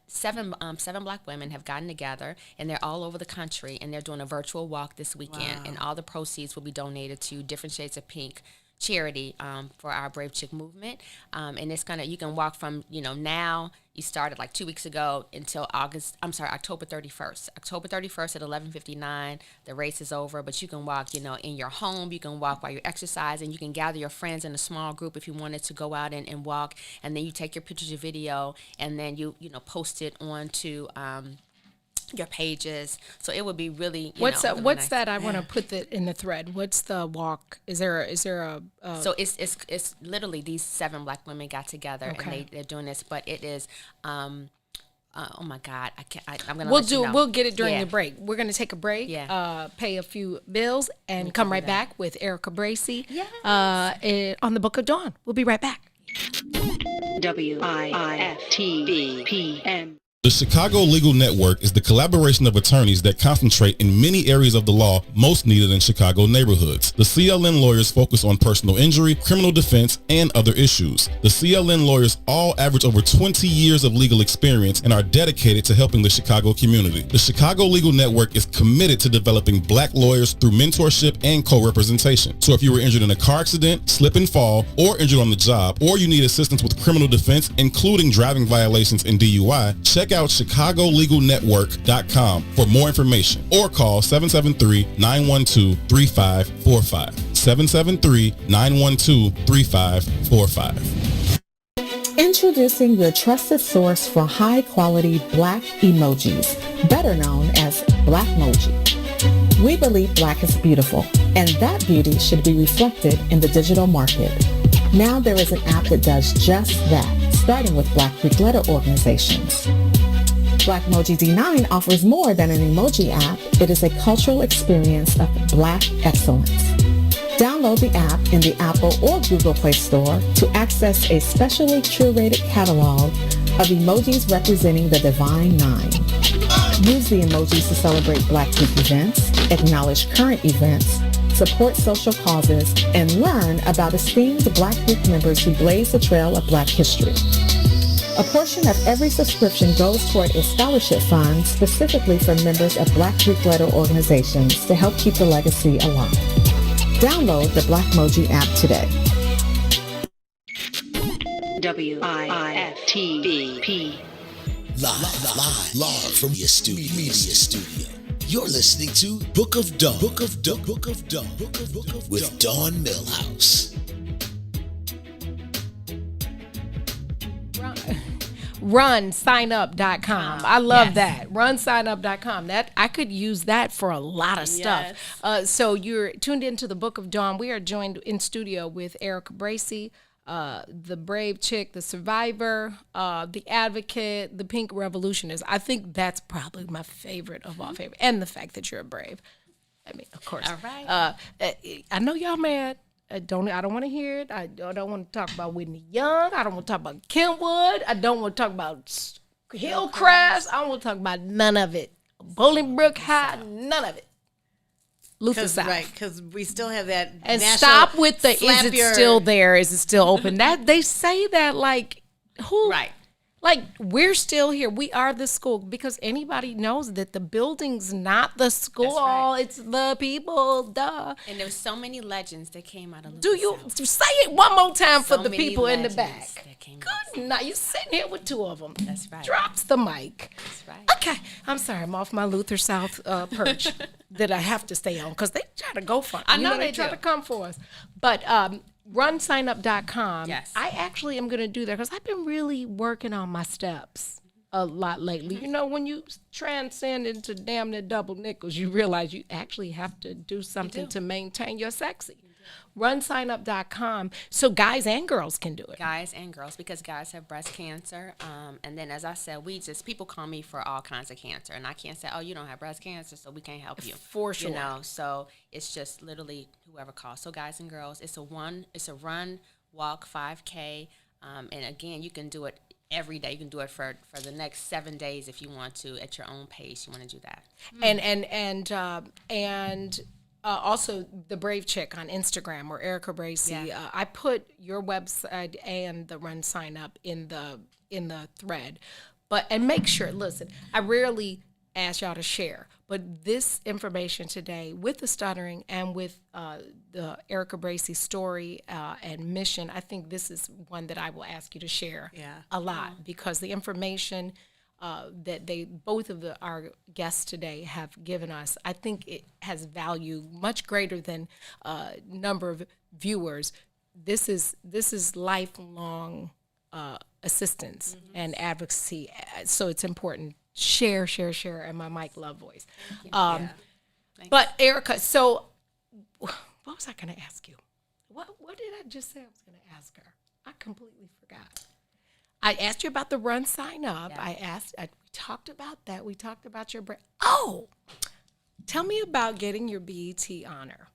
seven Black women have gotten together, and they're all over the country, and they're doing a virtual walk this weekend. Wow. And all the proceeds will be donated to Different Shades of Pink charity for our Brave Chick movement. And it's you can walk from, now, you started like 2 weeks ago until October 31st. October 31st at 11:59, the race is over, but you can walk, in your home. You can walk while you're exercising. You can gather your friends in a small group if you wanted to go out and walk, and then you take your pictures, your video, and then you post it onto your pages. So it would be really what's nice. that? I want to put that in the thread. What's the walk? Is there a So it's literally these 7 Black women got together, and they're doing this, but it is oh my God, I'm gonna we'll get it during the break. We're gonna take a break, pay a few bills, and come right back with Erica Bracey on the Book of Dawn. We'll be right back. WIFTBPM. The Chicago Legal Network is the collaboration of attorneys that concentrate in many areas of the law most needed in Chicago neighborhoods. The CLN lawyers focus on personal injury, criminal defense, and other issues. The CLN lawyers all average over 20 years of legal experience and are dedicated to helping the Chicago community. The Chicago Legal Network is committed to developing Black lawyers through mentorship and co-representation. So if you were injured in a car accident, slip and fall, or injured on the job, or you need assistance with criminal defense, including driving violations and DUI, check out ChicagoLegalNetwork.com for more information, or call 773-912-3545. 773-912-3545. Introducing your trusted source for high-quality Black emojis, better known as Blackmoji. We believe Black is beautiful, and that beauty should be reflected in the digital market. Now there is an app that does just that, starting with Black Greek letter organizations. Blackmoji D9 offers more than an emoji app. It is a cultural experience of Black excellence. Download the app in the Apple or Google Play Store to access a specially curated catalog of emojis representing the Divine Nine. Use the emojis to celebrate Black Week events, acknowledge current events, support social causes, and learn about esteemed Black Week members who blaze the trail of Black history. A portion of every subscription goes toward a scholarship fund specifically for members of Black Greek letter organizations to help keep the legacy alive. Download the Blackmoji app today. WIFTVP. Live from your media studio. You're listening to Book of Dawn. Book of with Dawn Millhouse. RunSignup.com. I love that. RunSignup.com. That I could use that for a lot of stuff. So you're tuned into the Book of Dawn. We are joined in studio with Erica Bracey, the brave chick, the survivor, the advocate, the pink revolutionist. I think that's probably my favorite of all favorite. And the fact that you're brave. I mean, of course. All right. I know y'all mad. I don't want to hear it. I don't want to talk about Whitney Young. I don't want to talk about Kentwood. I don't want to talk about Hillcrest. I don't want to talk about none of it. Bolingbrook High, none of it. Luther South. Right, because we still have that. And stop with the, is it still there? Is it still open? That they say that like, who? Right. Like, we're still here. We are the school, because anybody knows that the building's not the school. Right. It's the people, duh. And there's so many legends that came out of Luther Do you say it one more time for the people in the back? Good night. You're sitting here with two of them. That's right. Drops the mic. That's right. Okay. I'm sorry. I'm off my Luther South perch that I have to stay on, because they try to go for it. I know they try do. to come for us. But runsignup.com. Yes. I actually am going to do that, because I've been really working on my steps a lot lately. You know, when you transcend into damn near double nickels, you realize you actually have to do something to maintain your sexy. Runsignup.com, so guys and girls can do it. Guys and girls, because guys have breast cancer. And then, as I said, people call me for all kinds of cancer, and I can't say, oh, you don't have breast cancer, so we can't help you. For sure. You know, so it's just literally whoever calls. So guys and girls, it's a run, walk, 5K. And again, you can do it every day. You can do it for the next 7 days if you want to, at your own pace. You want to do that. And also the Brave Chick on Instagram, or Erica Bracey. Yeah. I put your website and the Run Sign Up in the thread, and make sure. Listen, I rarely ask y'all to share, but this information today with the stuttering and with the Erica Bracey story and mission, I think this is one that I will ask you to share a lot, because the information that both of our guests today have given us, I think it has value much greater than number of viewers. This is lifelong assistance and advocacy, so it's important. Share, and my Mike Love voice. But Erica, so what was I going to ask you? What did I just say I was going to ask her? I completely forgot. I asked you about the Run Sign Up. Yeah. We talked about that. We talked about your brand. Oh, tell me about getting your BET honor.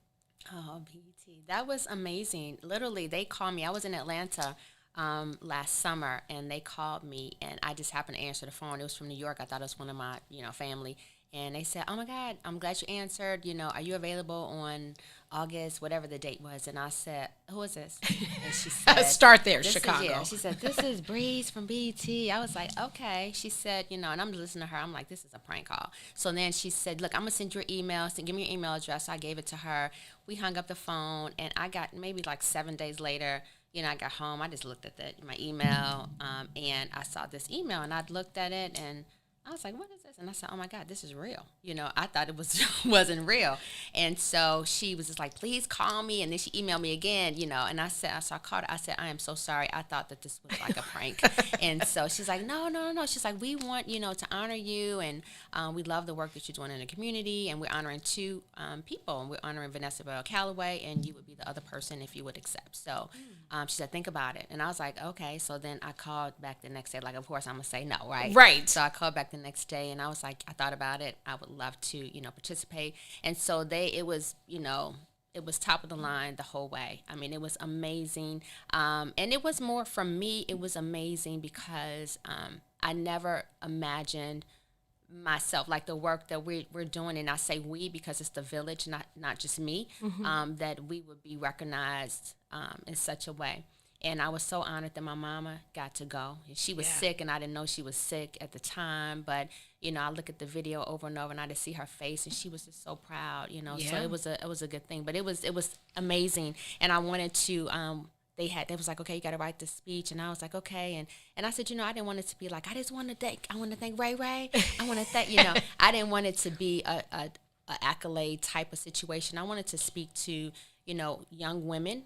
Oh, BET. That was amazing. Literally, they called me. I was in Atlanta last summer, and they called me, and I just happened to answer the phone. It was from New York. I thought it was one of my, family. And they said, oh, my God, I'm glad you answered. Are you available on August, whatever the date was? And I said, who is this? And she said, start there, Chicago. She said, this is Breeze from BET. I was like, okay. She said, and I'm listening to her. I'm like, this is a prank call. So then she said, look, I'm going to send you an email. So give me your email address. So I gave it to her. We hung up the phone, and I got maybe like 7 days later, I got home. I just looked at my email, and I saw this email, and I looked at it, and I was like, what is this? And I said, oh, my God, this is real. I thought it wasn't real. And so she was just like, please call me. And then she emailed me again, and I called her. I said, I am so sorry. I thought that this was like a prank. And so she's like, no. She's like, we want, to honor you. And we love the work that you're doing in the community. And we're honoring two people. And we're honoring Vanessa Bell Calloway. And you would be the other person if you would accept. So she said, think about it. And I was like, okay. So then I called back the next day. Like, of course, I'm going to say no, right? Right. So I called back the next day, and I was like, I thought about it. I would love to, participate. And so it was top of the line the whole way. I mean, it was amazing. And it was more from me. It was amazing because I never imagined myself, like the work that we're doing, and I say we because it's the village, not just me, that we would be recognized in such a way. And I was so honored that my mama got to go. She was sick, and I didn't know she was sick at the time. But, you know, I look at the video over and over, and I just see her face, and she was just so proud, you know. So it was a good thing. But it was amazing. And I wanted to, they was like, okay, you got to write this speech. And I was like, okay. And I said, you know, I didn't want it to be like, I want to thank Ray Ray. I want to thank, you know, I didn't want it to be a accolade type of situation. I wanted to speak to, you know, young women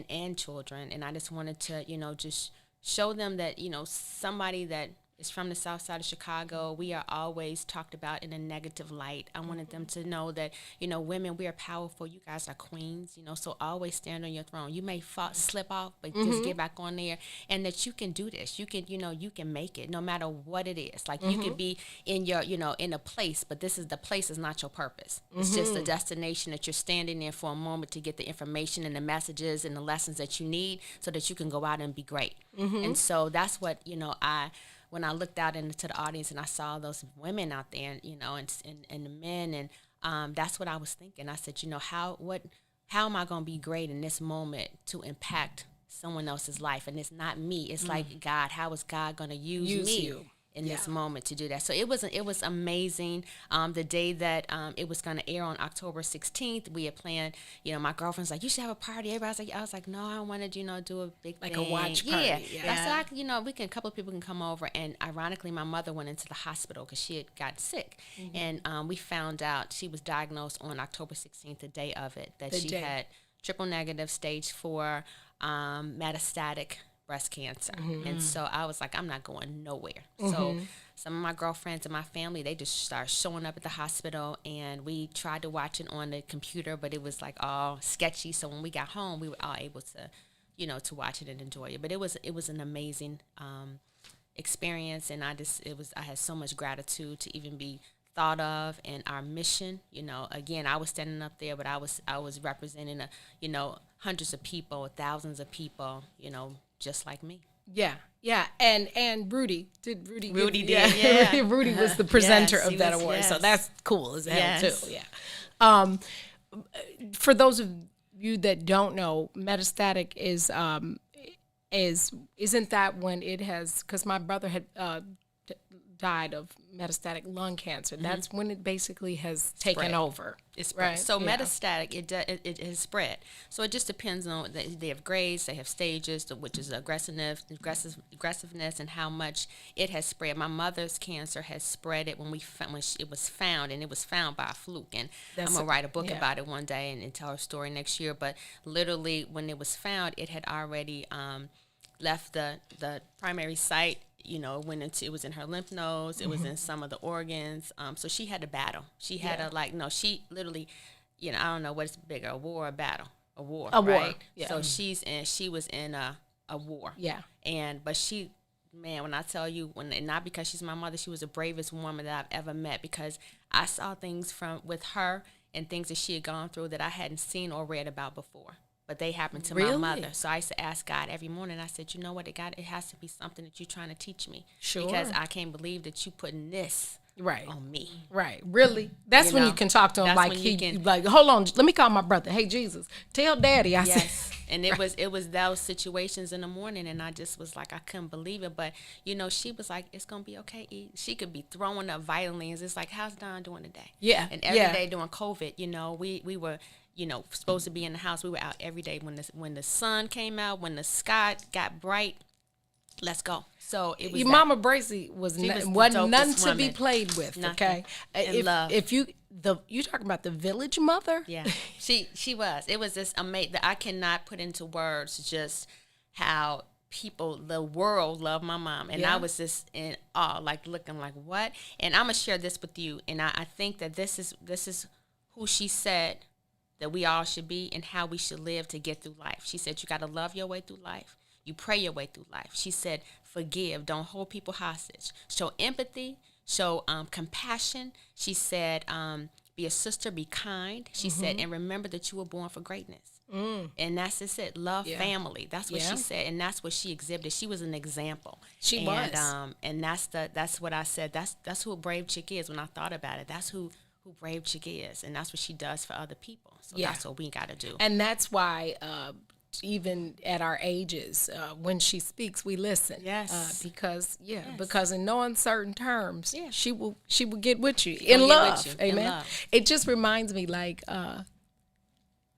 and children. And I just wanted to, you know, just show them that, you know, somebody that is from the south side of Chicago, we are always talked about in a negative light. I wanted them to know that, you know, women, we are powerful. You guys are queens, you know, so always stand on your throne. You may slip off, but just get back on there, and that you can do this. You can, you know, you can make it no matter what it is. Like you could be in your, you know, in a place, but the place is not your purpose. It's just a destination that you're standing in for a moment to get the information and the messages and the lessons that you need so that you can go out and be great. And so that's what, you know, when I looked out into the audience and I saw those women out there, you know, and the men, and that's what I was thinking. I said, you know, how am I going to be great in this moment to impact someone else's life? And it's not me. It's like God. How is God going to use me in this moment to do that? So it was amazing. The day that it was going to air on October 16th, we had planned, you know, my girlfriend's like, you should have a party. Everybody's like, I was like, no, I wanted, you know, do a big like thing. a watch party. Yeah. So you know, a couple of people can come over. And ironically, my mother went into the hospital because she had got sick. And we found out she was diagnosed on October 16th, the day of it, that she had triple negative stage 4 metastatic breast cancer. And so I was like, I'm not going nowhere. So some of my girlfriends and my family, they just started showing up at the hospital, and we tried to watch it on the computer, but it was like all sketchy. So when we got home, we were all able to, you know, to watch it and enjoy it. But it was an amazing experience, and I had so much gratitude to even be thought of, and our mission, you know, again, I was standing up there, but I was representing you know, hundreds of people, thousands of people, you know, just like me. Yeah. And Rudy did. Rudy was the presenter of that award. So that's cool as hell too. Yeah. For those of you that don't know, metastatic isn't that when it has, because my brother had died of metastatic lung cancer. That's when it basically has taken over. It's spread. Right? So metastatic, it has spread. So it just depends on, they have grades, they have stages, which is aggressiveness, and how much it has spread. My mother's cancer has spread it when it was found, and it was found by a fluke. And I'm going to write a book about it one day and tell her story next year. But literally, when it was found, it had already left the primary site. You know, it was in her lymph nodes, it was in some of the organs. So she had to battle. She had she literally, you know, I don't know what's bigger, a war or a battle. A war, right? War. Yeah. So she was in a war. Yeah. But she, man, when I tell you, not because she's my mother, she was the bravest woman that I've ever met, because I saw things with her and things that she had gone through that I hadn't seen or read about before. But they happened to my mother. So I used to ask God every morning. I said, you know what, God, it has to be something that you're trying to teach me. Sure. Because I can't believe that you putting this on me. Right. Really? That's when you can talk to him like, hold on, let me call my brother. Hey, Jesus, tell Daddy. I said. And it was those situations in the morning, and I just was like, I couldn't believe it. But, you know, she was like, it's going to be okay, E. She could be throwing up vitamins. It's like, how's Don doing today? Yeah. And every day during COVID, you know, we were, you know, supposed to be in the house. We were out every day when the sun came out, when the sky got bright. Let's go. So it was your Mama Bracey wasn't nothing to be played with. Nothing. Okay, if you talking about the village mother, she was. It was this amazing. I cannot put into words just how the world loved my mom, and I was just in awe, like looking like what. And I'm gonna share this with you, and I think that this is who she said that we all should be and how we should live to get through life. She said, you got to love your way through life. You pray your way through life. She said, forgive. Don't hold people hostage. Show empathy. Show compassion. She said, be a sister. Be kind. She said, and remember that you were born for greatness. And that's just it. Love family. That's what she said, and that's what she exhibited. She was an example. She was. And that's what I said. That's who a brave chick is. When I thought about it, that's who brave chick is, and that's what she does for other people. So that's what we got to do. And that's why even at our ages, when she speaks, we listen. Yes. Because in no uncertain terms, she will get with you in love. Amen. In love. It just reminds me, like,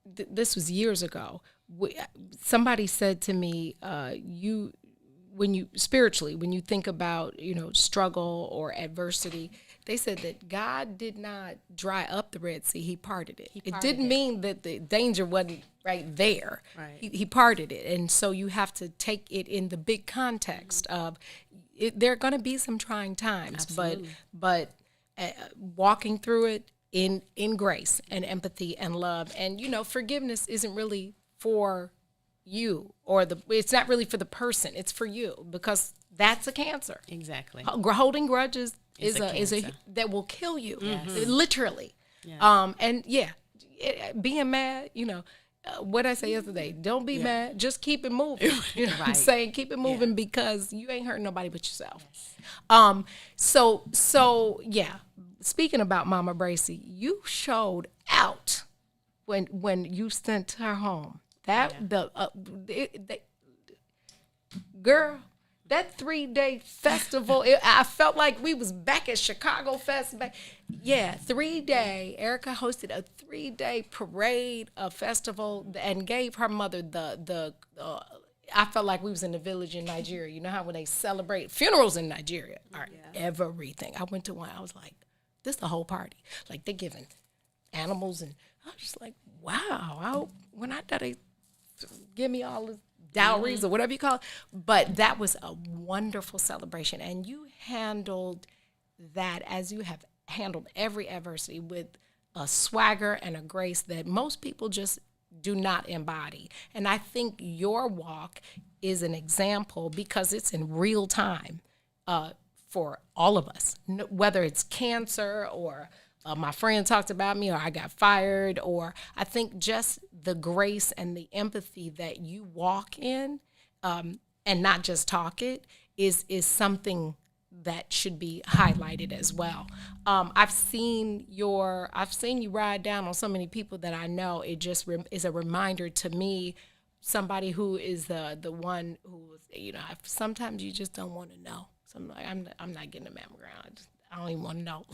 this was years ago. Somebody said to me, when you think about, struggle or adversity, they said that God did not dry up the Red Sea, he parted it. It didn't mean that the danger wasn't right there. Right. He parted it. And so you have to take it in the big context of there are going to be some trying times, but walking through it in grace and empathy and love. And, forgiveness isn't really for you it's not really for the person. It's for you, because that's a cancer. Exactly. Holding grudges is a that will kill you, literally. And being mad, what I say yesterday, don't be mad, just keep it moving. You know what I'm saying? Keep it moving because you ain't hurting nobody but yourself. So speaking about Mama Bracey, you showed out when you sent her home. Girl, that 3-day festival, I felt like we was back at Chicago Fest. 3-day. Erica hosted a 3-day parade, a festival, and gave her mother I felt like we was in the village in Nigeria. You know how when they celebrate funerals in Nigeria are everything. I went to one. I was like, this is the whole party. Like, they're giving animals, and I was just like, wow. When I thought they give me all the dowries or whatever you call it. But that was a wonderful celebration. And you handled that as you have handled every adversity with a swagger and a grace that most people just do not embody. And I think your walk is an example because it's in real time for all of us, whether it's cancer or my friend talked about me or I got fired, or I think just the grace and the empathy that you walk in and not just talk it is something that should be highlighted as well. I've seen you ride down on so many people that I know. It just is a reminder to me, somebody who is the one who, sometimes you just don't want to know. So I'm not getting a mammogram. I don't even want to know.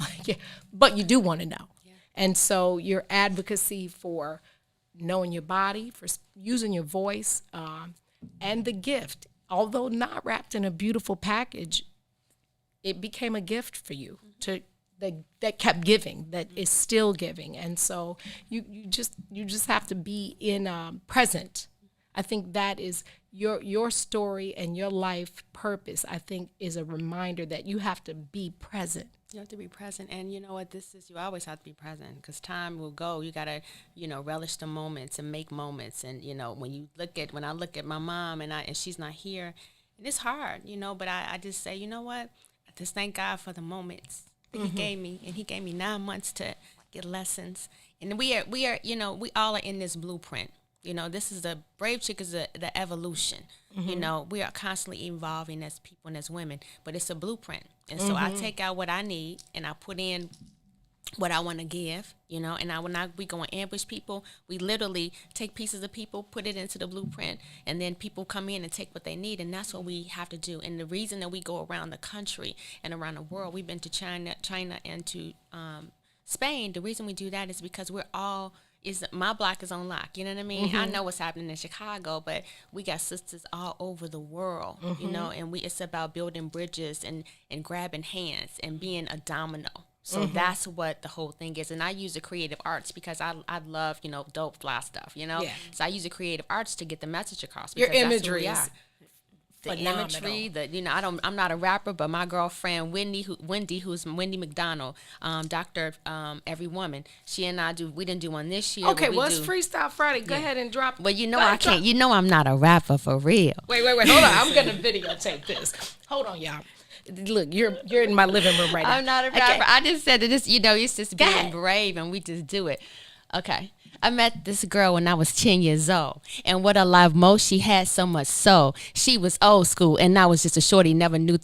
But you do want to know. Yeah. And so your advocacy for knowing your body, for using your voice, and the gift, although not wrapped in a beautiful package, it became a gift for you that kept giving, that is still giving. And so you just have to be in present. I think that is your story and your life purpose, I think, is a reminder that you have to be present. You have to be present. And you know what this is? You always have to be present because time will go. You got to, relish the moments and make moments. And, when I look at my mom and she's not here, and it's hard, but I just say, you know what? I just thank God for the moments that He gave me. And He gave me 9 months to get lessons. And we are, we all are in this blueprint. This is the brave chick is the evolution. We are constantly evolving as people and as women, but it's a blueprint. And so I take out what I need and I put in what I want to give, and when we go and ambush people, we literally take pieces of people, put it into the blueprint, and then people come in and take what they need, and that's what we have to do. And the reason that we go around the country and around the world, we've been to China and to Spain, the reason we do that is because my block is on lock. You know what I mean? I know what's happening in Chicago, but we got sisters all over the world, and it's about building bridges and grabbing hands and being a domino. So that's what the whole thing is. And I use the creative arts because I love, dope fly stuff, Yeah. So I use the creative arts to get the message across. Your imagery is the imagery, I'm not a rapper, but my girlfriend Wendy, who's Wendy McDonald, Dr. Every Woman, she and I we didn't do one this year. Okay, it's Freestyle Friday. Go ahead and drop. But I can't. I'm not a rapper for real. Wait, hold on. I'm gonna videotape this. Hold on, y'all. Look, you're in my living room right now. I'm not a rapper. Okay. I just said that it's just being brave, and we just do it. Okay. I met this girl when I was 10 years old. And what I love most, she had so much soul. She was old school, and I was just a shorty, never knew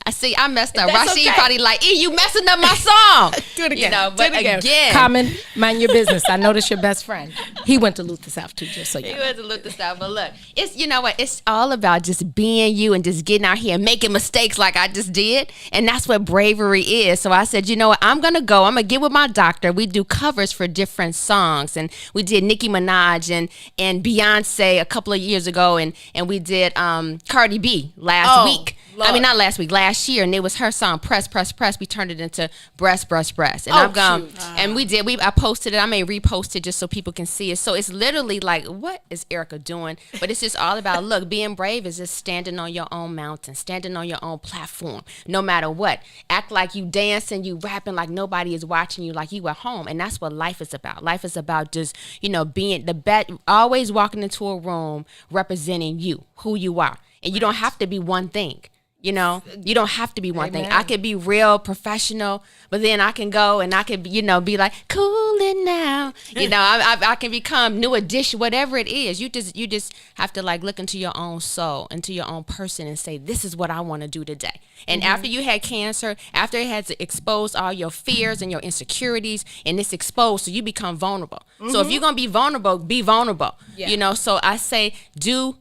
I see, I messed up. That's Rashid okay. probably like, you messing up my song. Do it again. You know, but Do it again. Common, mind your business. I know that's your best friend. He went to Luther South too, just so you He know. went to look this out, but look, it's, you know what, it's all about just being you and just getting out here and making mistakes like I just did, and that's what bravery is. So I said, you know what, I'm gonna get with my doctor. We do covers for different songs, and we did Nicki Minaj and Beyonce a couple of years ago, and we did Cardi B last week. Lord. I mean, not last week, last year, and it was her song, Press, Press, Press. We turned it into Breast, Breast, Breast. And I've gone, and I posted it. I may repost it just so people can see it. So it's literally like, what is Erica doing? But it's just all about, look, being brave is just standing on your own mountain, standing on your own platform, no matter what. Act like you dancing, you rapping like nobody is watching you, like you at home. And that's what life is about. Life is about just, you know, being the best, always walking into a room representing you, who you are. And you don't have to be one thing. You know, you don't have to be one thing. I could be real professional, but then I can go and I could, you know, be like, cooling now. You know, I can become New Edition, whatever it is. You just have to like look into your own soul, into your own person, and say, this is what I want to do today. And after you had cancer, after it had to expose all your fears and your insecurities, and it's exposed, so you become vulnerable. So if you're gonna be vulnerable. Yeah. You know, so I say,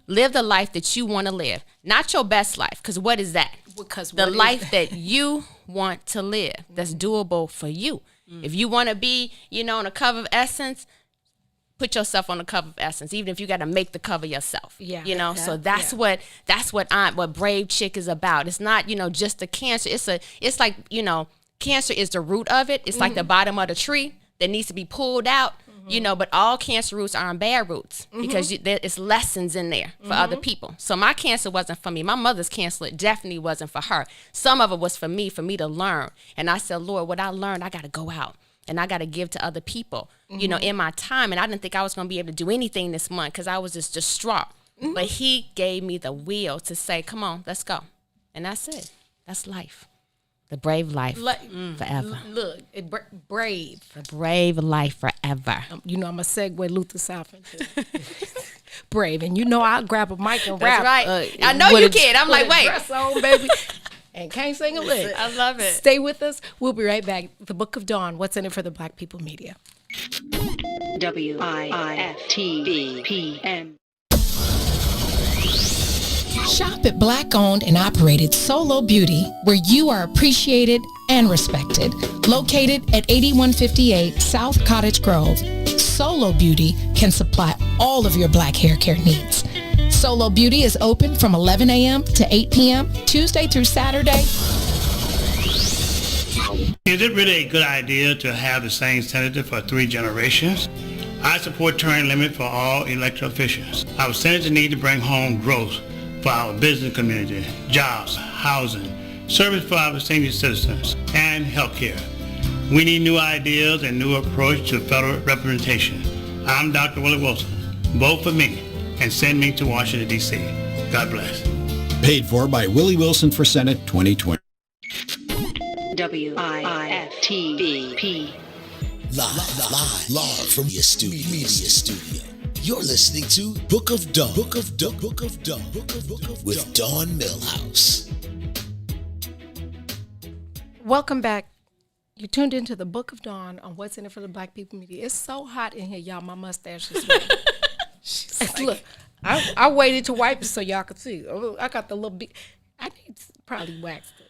live the life that you want to live. Not your best life, because what is that? Because the life that you want to live, that's doable for you. If you want to be, you know, on the cover of Essence, put yourself on the cover of Essence, even if you got to make the cover yourself. Yeah, you know, so that's what Brave Chick is about. It's not, you know, just the cancer. It's like, you know, cancer is the root of it. It's like the bottom of the tree that needs to be pulled out. You know, but all cancer roots aren't bad roots, because it's lessons in there for other people. So my cancer wasn't for me. My mother's cancer definitely wasn't for her. Some of it was for me to learn. And I said, Lord, what I learned, I got to go out and I got to give to other people, you know, in my time. And I didn't think I was going to be able to do anything this month because I was just distraught. But he gave me the will to say, come on, let's go. And that's it. That's life. The brave life forever. Look, brave. The brave life forever. You know, I'm a segue Luther South into brave. And you know, I'll grab a mic and That's rap. right. I know you can. I'm like, wait. Dress on, baby. And can't sing a lick. I love it. Stay with us. We'll be right back. The Book of Dawn. What's in it for the Black People Media? WIFTVPM. Shop at Black-owned and operated Solo Beauty, where you are appreciated and respected. Located at 8158 South Cottage Grove, Solo Beauty can supply all of your black hair care needs. Solo Beauty is open from 11 a.m. to 8 p.m., Tuesday through Saturday. Is it really a good idea to have the same senator for 3 generations? I support term limit for all elected officials. Our senators need to bring home growth for our business community, jobs, housing, service for our senior citizens, and healthcare. We need new ideas and new approach to federal representation. I'm Dr. Willie Wilson. Vote for me and send me to Washington, D.C. God bless. Paid for by Willie Wilson for Senate 2020. WIFTVP. Live from your media studio. You're listening to Book of Dawn. With Dawn Millhouse. Welcome back. You tuned into the Book of Dawn on What's in it for the Black People Media. It's so hot in here, y'all. My mustache is wet. Look, I waited to wipe it so y'all could see. I got the little bit. I need to probably wax this.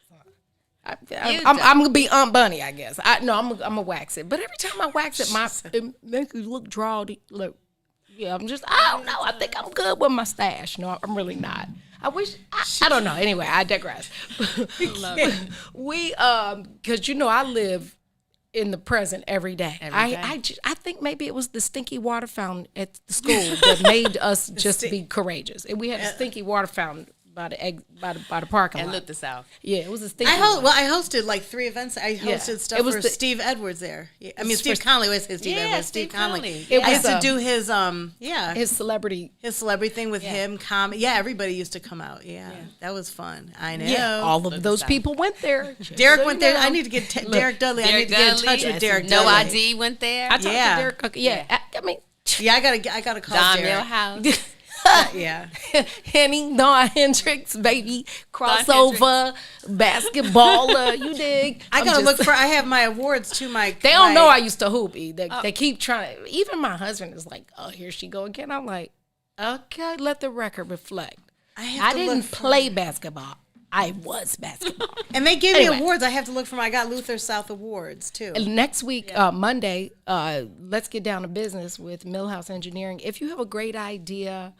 I'm gonna be Aunt Bunny, I guess. I'm gonna wax it. But every time I wax it, it makes it look drawdy. Look. Yeah, I don't know. I think I'm good with my stash. No, I'm really not. I don't know. Anyway, I digress. We, because you know, I live in the present every day. I think maybe it was the stinky water fountain at the school that made us just be courageous. And we had a stinky water fountain by the parking lot. And look the South. Yeah, it was a I hosted like 3 events. I hosted stuff for Steve Edwards there. Yeah. I mean, Steve Conley. I always say Steve Edwards. Steve Conley. I used to do his his celebrity thing with him. Yeah, everybody used to come out. Yeah, that was fun. I know. Yeah, all of those people went there. Derek went there. I need to get Derek Dudley. I need to get in touch with Derek Dudley. No ID went there. I talked to Derek. I mean, I gotta call Don Derek. Millhouse. Yeah. Henny, Dawn Hendricks, baby, crossover, basketballer, you dig? I have my awards too, They don't know I used to hoopy. They keep trying. Even my husband is like, oh, here she go again. I'm like, okay, let the record reflect. I didn't play basketball. I was basketball. And they gave me awards. I have to look for I got Luther South Awards too. Next week, Monday, let's get down to business with Millhouse Engineering. If you have a great idea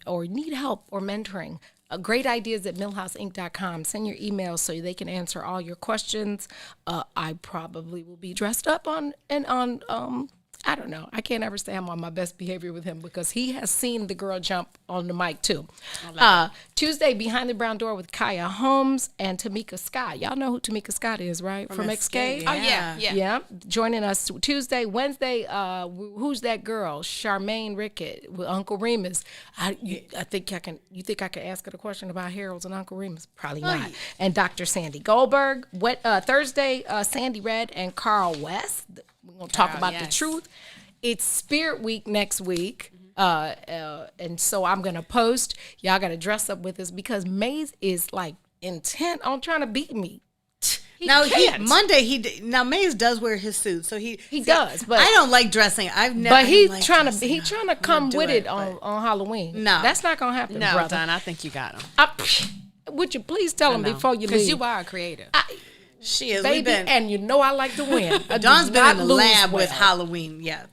or need help or mentoring, great ideas at millhouseinc.com. Send your emails so they can answer all your questions. I probably will be dressed up on I don't know. I can't ever say I'm on my best behavior with him because he has seen the girl jump on the mic too. Tuesday, Behind the Brown Door with Kaya Holmes and Tamika Scott. Y'all know who Tamika Scott is, right? From Escape. Oh, yeah. Joining us Tuesday. Wednesday, who's that girl? Charmaine Rickett with Uncle Remus. You think I can ask her the question about Harold's and Uncle Remus? Probably not. Yeah. And Dr. Sandy Goldberg. Thursday, Sandy Red and Carl West. We're going to talk about the truth. It's Spirit Week next week. And so I'm going to post. Y'all got to dress up with us because Maze is like intent on trying to beat me. Maze does wear his suit, so he does. But I don't like dressing. He's trying to come with it on Halloween. No, that's not going to happen. No, brother. Don, I think you got him. Would you please tell him before you leave? Because you are a creative. She is, baby, and you know I like to win. Dawn's been in the lab with Halloween. Yeah.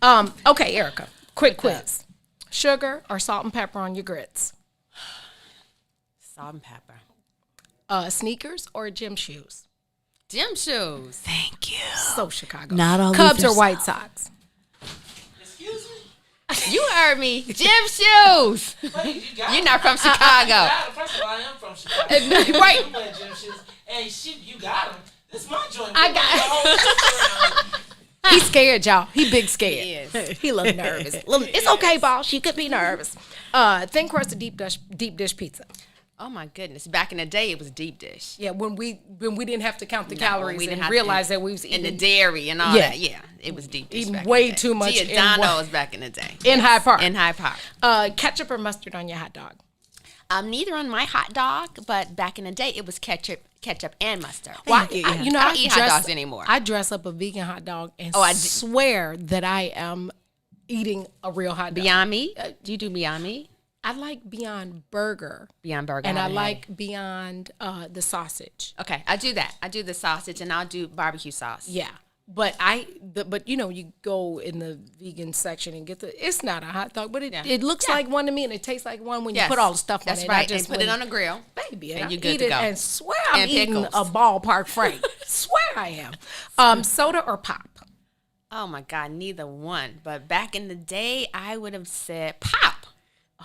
Okay, Erica. Quick quiz: sugar or salt and pepper on your grits? Salt and pepper. Sneakers or gym shoes? Gym shoes. Thank you. So Chicago. Not all Cubs or White Sox? Excuse me. You heard me. Gym shoes. You're not from Chicago. First of all, I am from Chicago. Right. Gym shoes. Hey, shit, you got them. This is my joint. He's scared, y'all. He big scared. He is. He a little nervous. It's okay, boss. She could be nervous. Thin crust or deep dish pizza? Oh my goodness! Back in the day, it was deep dish. Yeah, when we didn't have to count the calories and realize that we was eating the dairy and all that. Yeah, it was deep dish. Eating way too much. Giordano's back in the day. In Hyde Park. In Hyde Park. Ketchup or mustard on your hot dog? Neither on my hot dog, but back in the day, it was ketchup and mustard. Well, I don't eat hot dogs anymore. I dress up a vegan hot dog and swear that I am eating a real hot dog. Beyond Meat? Do you do Beyond Meat? I like Beyond Burger. Beyond Burger. And I like Beyond the sausage. Okay, I do that. I do the sausage and I'll do barbecue sauce. Yeah. But you go in the vegan section and get it's not a hot dog, but it looks like one to me and it tastes like one when you put all the stuff on it. That's right. And put it on the grill. Baby, and you good to go. And swear I'm eating a ballpark frank. Swear I am. Soda or pop? Oh my God, neither one. But back in the day, I would have said pop.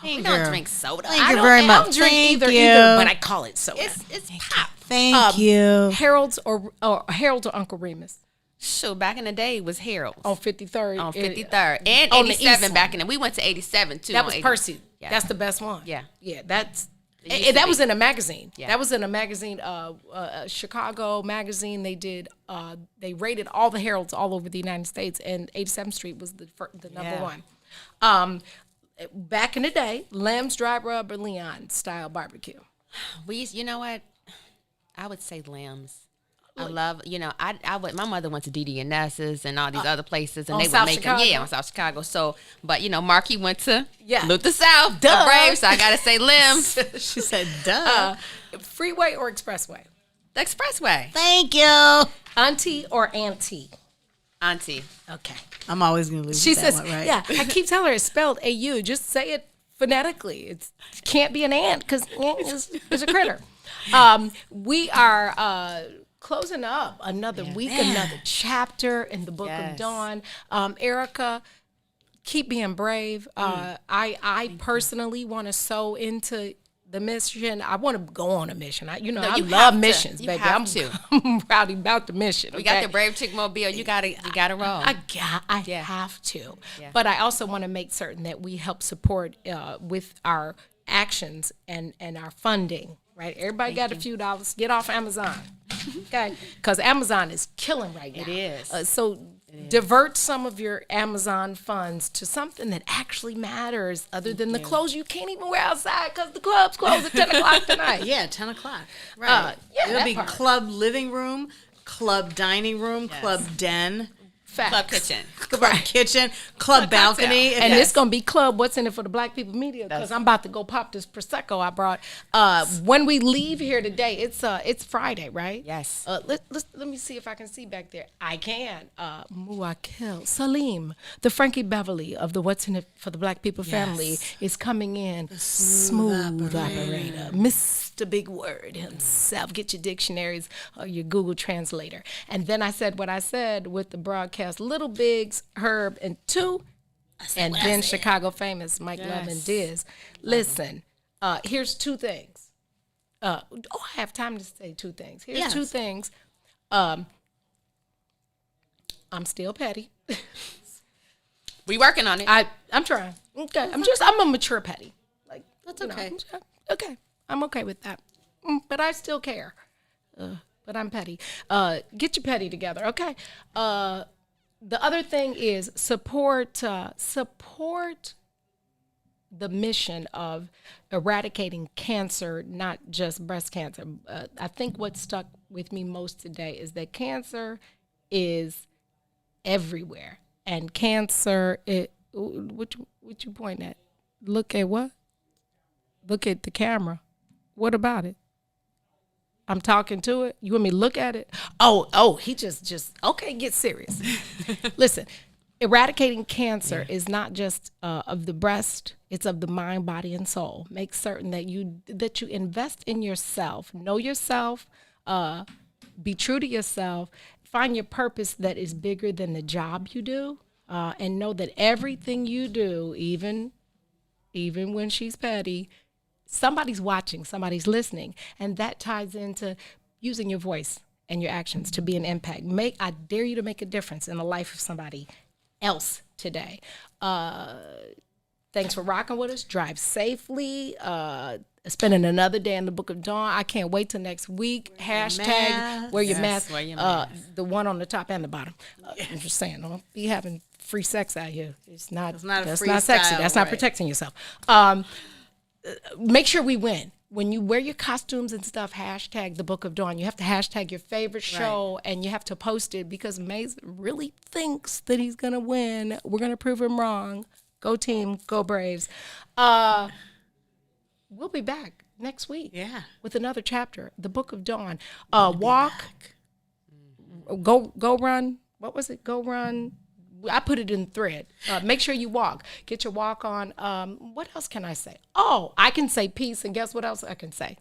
We don't drink soda. Thank you very much. I don't drink either, but I call it soda. It's pop. Thank you. Harold's or Uncle Remus? So back in the day, it was Harold's. On 53rd. On 53rd. And 87 back in the we went to 87 too. That was Percy. Yeah. That's the best one. Yeah. Yeah, that was in a magazine. Yeah. That was in a magazine, Chicago magazine. They did, they rated all the Harold's all over the United States, and 87th Street was the number one. Back in the day, Lamb's Dry Rub or Leon style barbecue? You know what? I would say Lamb's. I love, my mother went to D.D. and Ness's and all these other places, and they would make them, on South Chicago. So, but, Marky went to Luther South, the Brave, so I got to say Limbs. She said, duh. Freeway or expressway? The expressway. Thank you. Auntie or auntie? Auntie. Okay. I'm always going to lose She that says, one, right? Yeah, I keep telling her it's spelled A-U. Just say it phonetically. It can't be an ant because ant is a critter. We are... closing up another week, another chapter in the Book of Dawn. Erica, keep being brave. I personally want to sow into the mission. I want to go on a mission. I you love have missions, to. baby. I'm rowdy about the mission. We got the Brave Chick Mobile. You gotta roll. I have to. Yeah. But I also want to make certain that we help support with our actions and our funding. Right? Everybody got a few dollars. Get off Amazon, okay? Because Amazon is killing right now. It is. So divert some of your Amazon funds to something that actually matters, other than the clothes you can't even wear outside because the club's closed at 10 o'clock tonight. Yeah, 10 o'clock. Right. It'll be club living room, club dining room, club den. Facts. Club kitchen. Club kitchen, club balcony. And it's going to be club What's in it for the Black People Media, because I'm about to go pop this Prosecco I brought. When we leave here today, it's Friday, right? Yes. Let me see if I can see back there. I can. Muakil Salim, the Frankie Beverly of the What's in it for the Black People family, is coming in. Smooth operator. Mr. Big Word himself. Get your dictionaries or your Google Translator. And then I said what I said with the broadcast. Little Biggs, Herb, and 2, and then Chicago famous Mike Love and Diz. Listen, here's 2 things. I have time to say 2 things. Here's 2 things. I'm still petty. We working on it. I'm trying. Okay, I'm a mature petty. Like, that's okay. Okay, I'm okay with that. But I still care. But I'm petty. Get your petty together, okay? The other thing is support the mission of eradicating cancer, not just breast cancer. I think what stuck with me most today is that cancer is everywhere, and cancer. What you point at? Look at what? Look at the camera. What about it? I'm talking to it. You want me to look at it? Oh, he just okay, get serious. Listen, eradicating cancer is not just of the breast, it's of the mind, body, and soul. Make certain that you invest in yourself, know yourself, be true to yourself, find your purpose that is bigger than the job you do, and know that everything you do, even when she's petty, somebody's watching, somebody's listening, and that ties into using your voice and your actions to be an impact. I dare you to make a difference in the life of somebody else today. Thanks for rocking with us. Drive safely. Spending another day in the Book of Dawn. I can't wait till next week. Hashtag wear your mask. Wear your mask. The one on the top and the bottom. I'm just saying, don't be having free sex out here. That's not sexy. That's not protecting yourself. Make sure we win. When you wear your costumes and stuff, hashtag the Book of Dawn. You have to hashtag your favorite show, and you have to post it, because Maze really thinks that he's going to win. We're going to prove him wrong. Go team, go Braves. We'll be back next week with another chapter, the Book of Dawn. Walk, go run. What was it? Go run. I put it in thread. Make sure you walk. Get your walk on. What else can I say? Oh, I can say peace, and guess what else I can say?